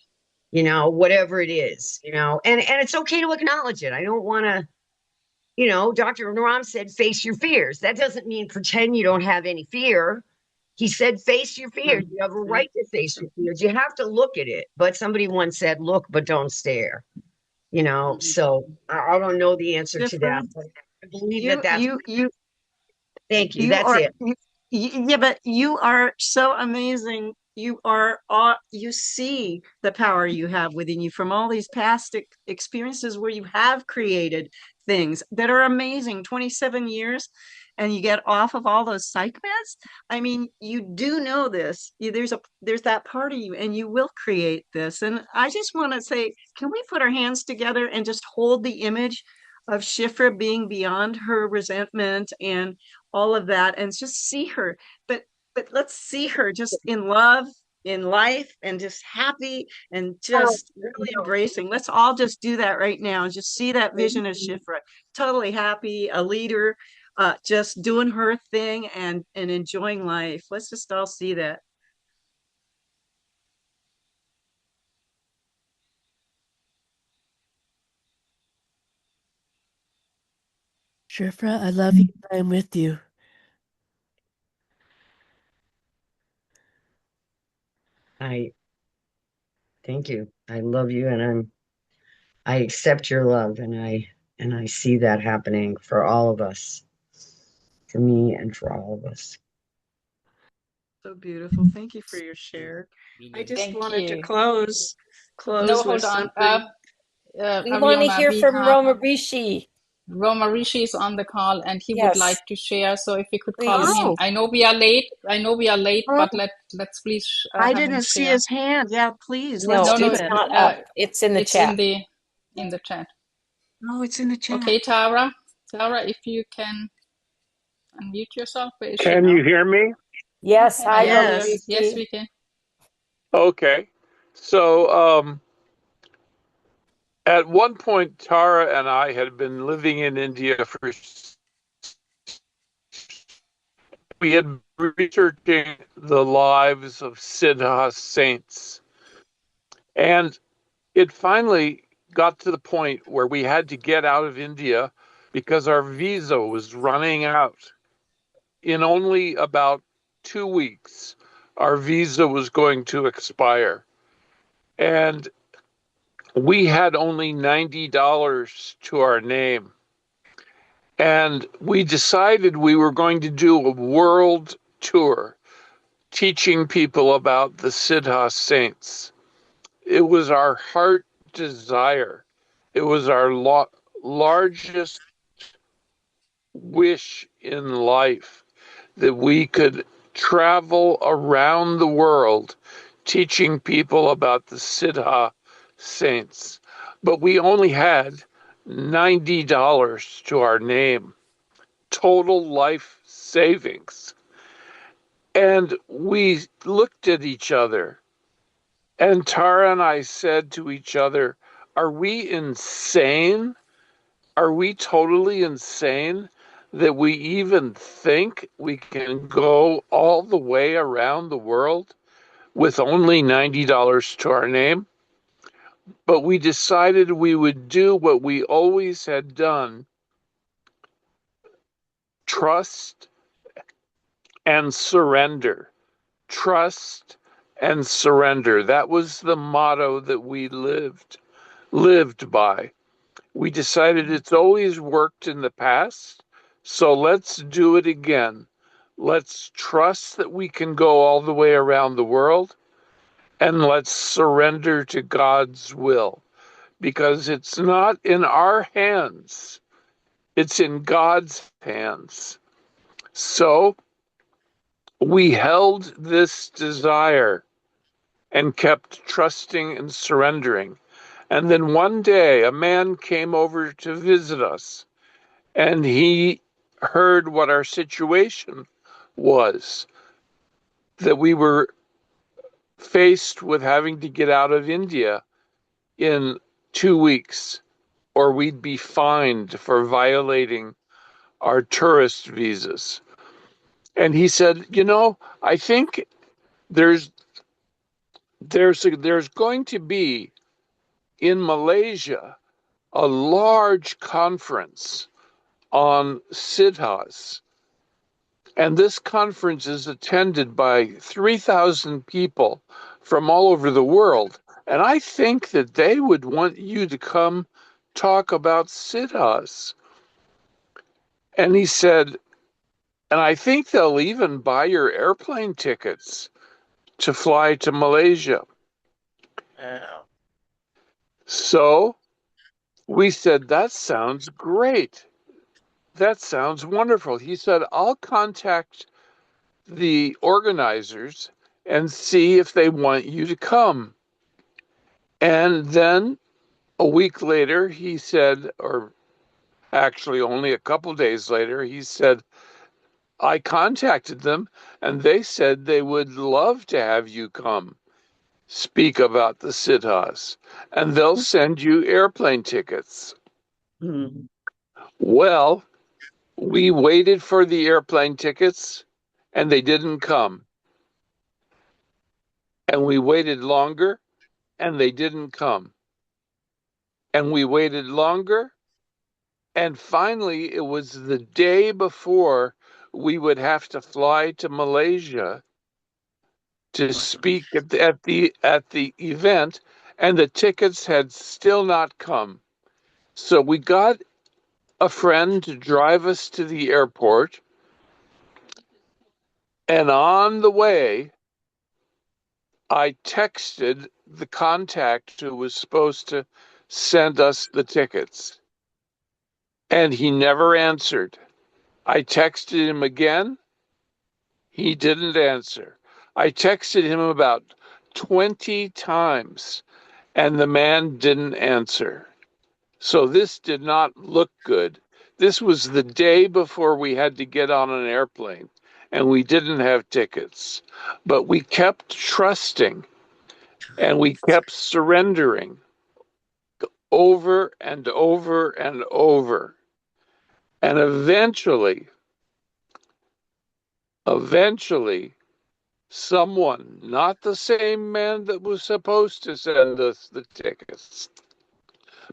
whatever it is, and it's okay to acknowledge it. I don't want to, Dr. Ram said, face your fears. That doesn't mean pretend you don't have any fear. He said, face your fears. Right. You have a Right. right to face your fears. You have to look at it. But somebody once said, look, but don't stare, Mhm. So I don't know the answer to that, Different. but I believe You, that's, you, you, thank you. you That's are. it. Yeah, but you are so amazing. You are, you see the power you have within you from all these past experiences where you have created things that are amazing. 27 years and you get off of all those psych meds. I mean, you do know this. There's that part of you and you will create this. And I just want to say, can we put our hands together and just hold the image of Shifra being beyond her resentment and all of that and just see her, but let's see her just in love, in life, and just happy and Oh, just really embracing. Let's all just do that right now and just see that vision of Shifra, totally happy, a leader, just doing her thing and enjoying life. Let's just all see that. Shifra, I love you. I'm with you. I thank you. I love you, and I accept your love, and I see that happening for all of us, for me and for all of us. So beautiful. Thank you for your share. I Meaning. just Thank wanted to you. No, close with hold on. something. We want to Ariona, hear we from have Roma Rishi. Roma Rishi is on the call and he would Yes, like to share. So if we could call him please. in. Oh, I know we are late. I know we are late, oh, but let's please I have him didn't see share. his hand. Yeah, please, let's No, No, do no, it's it. not up. It's in the it's in chat. the chat. Oh, it's in the chat. Okay, Tara. Tara, if you can unmute yourself, where is she Can now? you hear me? Yes, hi, Yes, Roma Yes. yes, yes, Rishi. we can. Okay. So, at one point, Tara and I had been living in India we had been researching the lives of Siddha saints. And it finally got to the point where we had to get out of India because our visa was running out. In only about 2 weeks, our visa was going to expire. And we had only $90 to our name. And we decided we were going to do a world tour teaching people about the Siddha saints. It was our heart desire. It was our largest wish in life, that we could travel around the world teaching people about the Siddha saints. But we only had $90 to our name, total life savings. And we looked at each other, and Tara and I said to each other, are we insane? Are we totally insane that we even think we can go all the way around the world with only $90 to our name? But we decided we would do what we always had done: trust and surrender. Trust and surrender. That was the motto that we lived by. We decided it's always worked in the past, so let's do it again. Let's trust that we can go all the way around the world, and let's surrender to God's will, because it's not in our hands, it's in God's hands. So we held this desire and kept trusting and surrendering. And then one day, a man came over to visit us, and he heard what our situation was, that we were faced with having to get out of India in 2 weeks, or we'd be fined for violating our tourist visas. And he said, I think there's going to be in Malaysia a large conference on siddhas. And this conference is attended by 3,000 people from all over the world. And I think that they would want you to come talk about siddhas. And he said, and I think they'll even buy your airplane tickets to fly to Malaysia. So we said, that sounds great. That sounds wonderful. He said, I'll contact the organizers and see if they want you to come. And then a week later, he said, or actually only a couple days later, he said, I contacted them and they said they would love to have you come speak about the siddhas, and they'll send you airplane tickets. Mm-hmm. Well, we waited for the airplane tickets and they didn't come. And we waited longer and they didn't come. And we waited longer. And finally, it was the day before we would have to fly to Malaysia to speak at the event, and the tickets had still not come. So we got a friend to drive us to the airport, and on the way, I texted the contact who was supposed to send us the tickets, and he never answered. I texted him again. He didn't answer. I texted him about 20 times, and the man didn't answer. So this did not look good. This was the day before we had to get on an airplane, and we didn't have tickets. But we kept trusting, and we kept surrendering over and over and over. And eventually, someone, not the same man that was supposed to send us the tickets,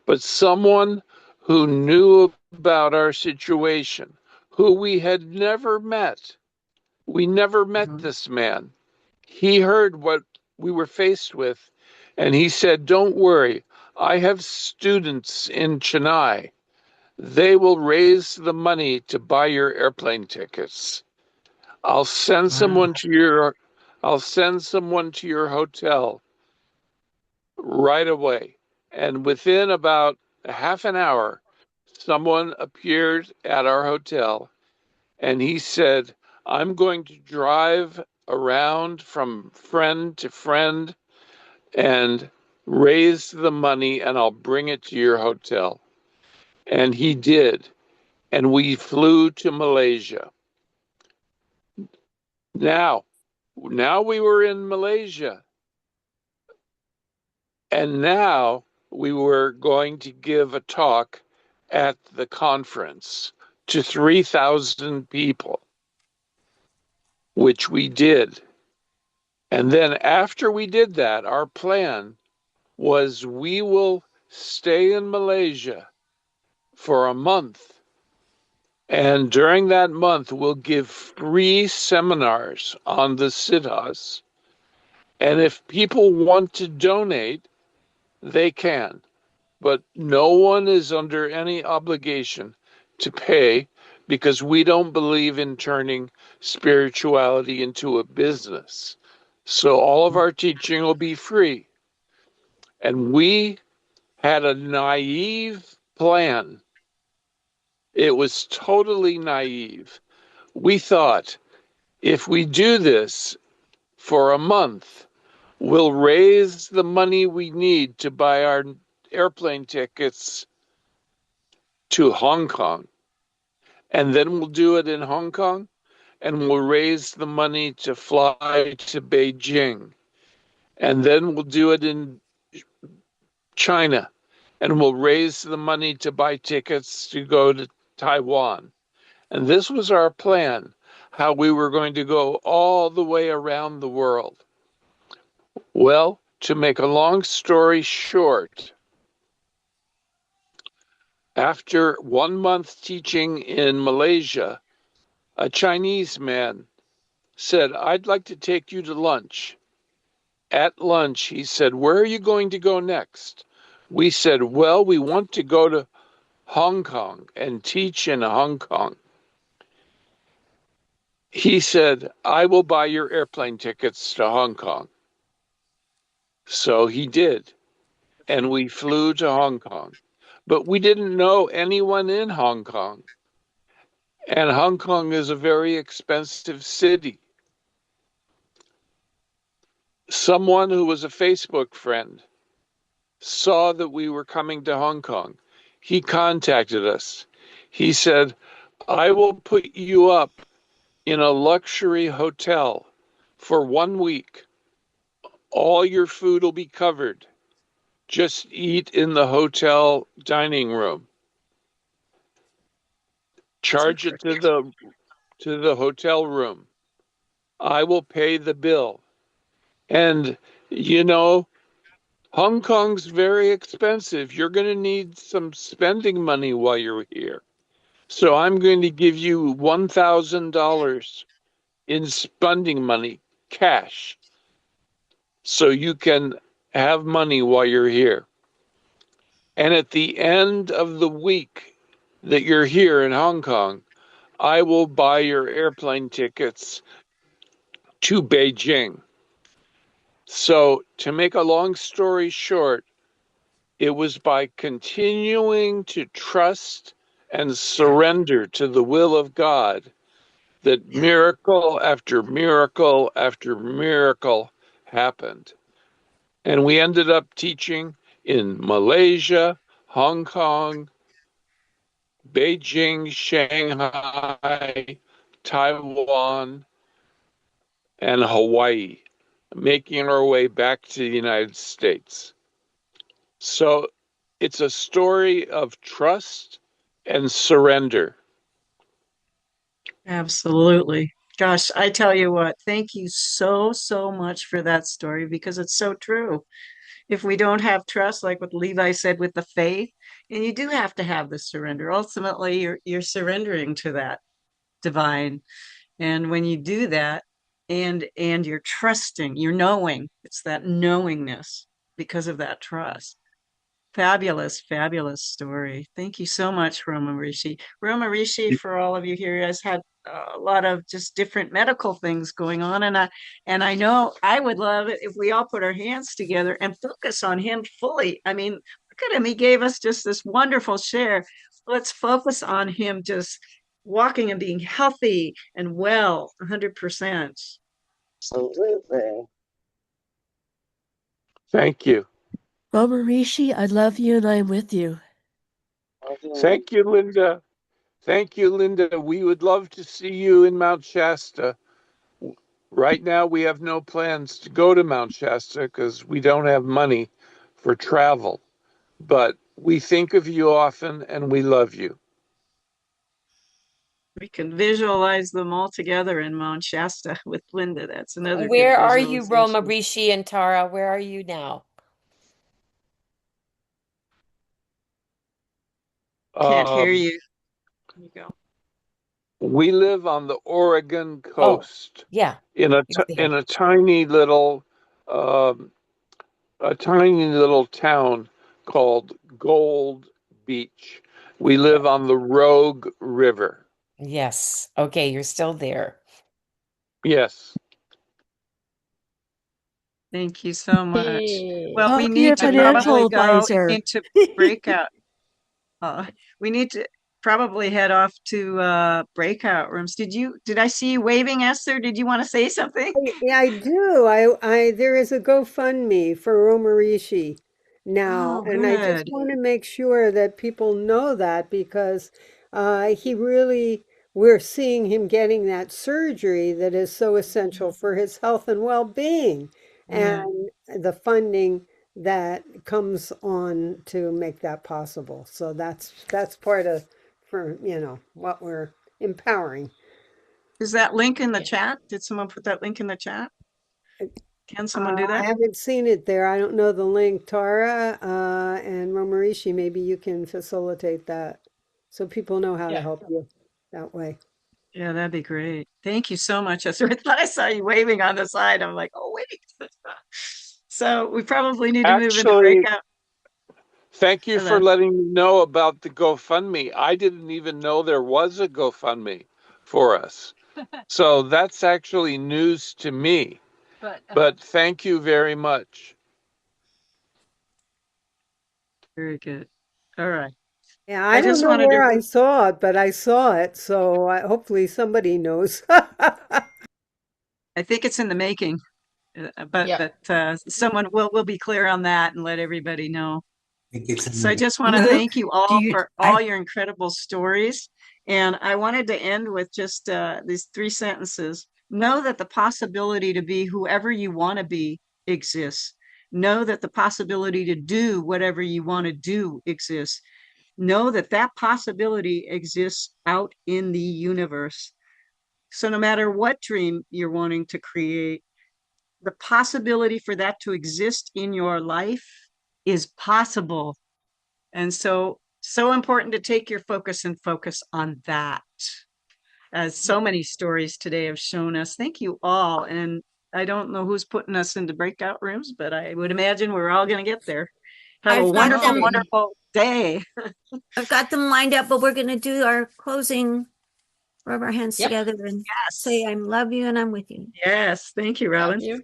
but someone who knew about our situation, who we had never met. We never met this man. He heard what we were faced with, and he said, don't worry, I have students in Chennai. They will raise the money to buy your airplane tickets. I'll send someone to your hotel right away. And within about a half an hour, someone appeared at our hotel and he said, I'm going to drive around from friend to friend and raise the money and I'll bring it to your hotel. And he did. And we flew to Malaysia. Now we were in Malaysia. And now we were going to give a talk at the conference to 3,000 people, which we did. And then after we did that, our plan was we will stay in Malaysia for a month. And during that month, we'll give free seminars on the siddhas. And if people want to donate, they can. But no one is under any obligation to pay because we don't believe in turning spirituality into a business. So all of our teaching will be free. And we had a naive plan. It was totally naive. We thought if we do this for a month, we'll raise the money we need to buy our airplane tickets to Hong Kong. And then we'll do it in Hong Kong and we'll raise the money to fly to Beijing. And then we'll do it in China and we'll raise the money to buy tickets to go to Taiwan. And this was our plan, how we were going to go all the way around the world. Well, to make a long story short, after 1 month teaching in Malaysia, a Chinese man said, I'd like to take you to lunch. At lunch, he said, where are you going to go next? We said, well, we want to go to Hong Kong and teach in Hong Kong. He said, I will buy your airplane tickets to Hong Kong. So he did. And we flew to Hong Kong. But we didn't know anyone in Hong Kong. And Hong Kong is a very expensive city. Someone who was a Facebook friend saw that we were coming to Hong Kong. He contacted us. He said, I will put you up in a luxury hotel for 1 week. All your food will be covered. Just eat in the hotel dining room. Charge it to the hotel room. I will pay the bill. And you know, Hong Kong's very expensive. You're going to need some spending money while you're here. So I'm going to give you $1,000 in spending money, cash, so you can have money while you're here. And at the end of the week that you're here in Hong Kong, I will buy your airplane tickets to Beijing. So to make a long story short, it was by continuing to trust and surrender to the will of God that miracle after miracle after miracle happened. And we ended up teaching in Malaysia, Hong Kong, Beijing, Shanghai, Taiwan, and Hawaii, making our way back to the United States. So it's a story of trust and surrender. Absolutely. Gosh, I tell you what, thank you so, so much for that story because it's so true. If we don't have trust, like what Levi said with the faith, and you do have to have the surrender. Ultimately, you're surrendering to that divine. And when you do that, and you're trusting, you're knowing, it's that knowingness because of that trust. Fabulous, fabulous story. Thank you so much, Roma Rishi. Roma Rishi, for all of you here, has had a lot of just different medical things going on, and I know I would love it if we all put our hands together and focus on him fully. I mean, look at him; he gave us just this wonderful share. let's focus on him just walking and being healthy and well 100%. Absolutely. Thank you. Romarishi, I love you and I am with you. Thank you, Linda. Thank you, Linda. We would love to see you in Mount Shasta. Right now, we have no plans to go to Mount Shasta because we don't have money for travel. But we think of you often and we love you. We can visualize them all together in Mount Shasta with Linda. That's another good Where are you, visualization. Romarishi and Tara? Where are you now? Can't hear you. There you go. We live on the Oregon Oh, coast yeah. in a tiny little town called Gold Beach. We live on the Rogue River. Yes. Okay, you're still there. Yes. Thank you so much. Well, Talk we to your need to financial probably go advisor. into breakout. We need to probably head off to breakout rooms. Did I see you waving, Esther? Did you want to say something? Yeah, I do. There is a GoFundMe for Romarishi now, Oh, and I just good. want to make sure that people know that because he really, we're seeing him getting that surgery that is so essential for his health and well-being, Yeah. and the funding that comes on to make that possible. So that's part of for what we're empowering. Is that link in the chat? Did someone put that link in the chat? Can someone do I that? haven't seen it there. I don't know the link. Tara and Romarishi, maybe you can facilitate that so people know how to Yeah. help you that way. Yeah, that'd be great. Thank you so much, Esther. I thought I saw you waving on the side. I'm like, oh, wait. So we probably need to move into Actually, breakout. thank you for Hello. letting me know about the GoFundMe. I didn't even know there was a GoFundMe for us. So that's actually news to me. But thank you very much. Very good. All right. Yeah, I I don't just know wanted where to, I saw it, but I saw it. So hopefully somebody knows. I think it's in the making, but Yeah. that someone will be clear on that and let everybody know. So I just want to Luke, thank you do all you, for all your incredible stories. And I wanted to end with just these three sentences. Know that the possibility to be whoever you want to be exists. Know that the possibility to do whatever you want to do exists. Know that that possibility exists out in the universe. So no matter what dream you're wanting to create, the possibility for that to exist in your life is possible. And so important to take your focus and focus on that. As so many stories today have shown us. Thank you all. And I don't know who's putting us into breakout rooms, but I would imagine we're all going to get there. Have a I've got wonderful, them. wonderful day. I've got them lined up, but we're going to do our closing, rub our hands Yep. together and say, Yes. I love you and I'm with you. Yes. Thank you, Love Robin. you.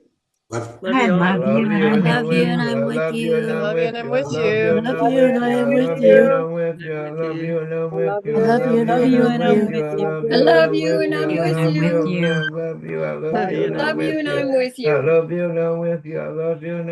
Love I you all. love you and I I'm with love you and you. I'm with I you. love you and I'm with I you. love Love you you and and I I'm am with with you. you. I'm with you. I love I you and love I'm you and with I Love am you with and you. I'm you. with you. I Love love you you and I'm You and with I'm with you. you. Love you. Love you and I'm with you.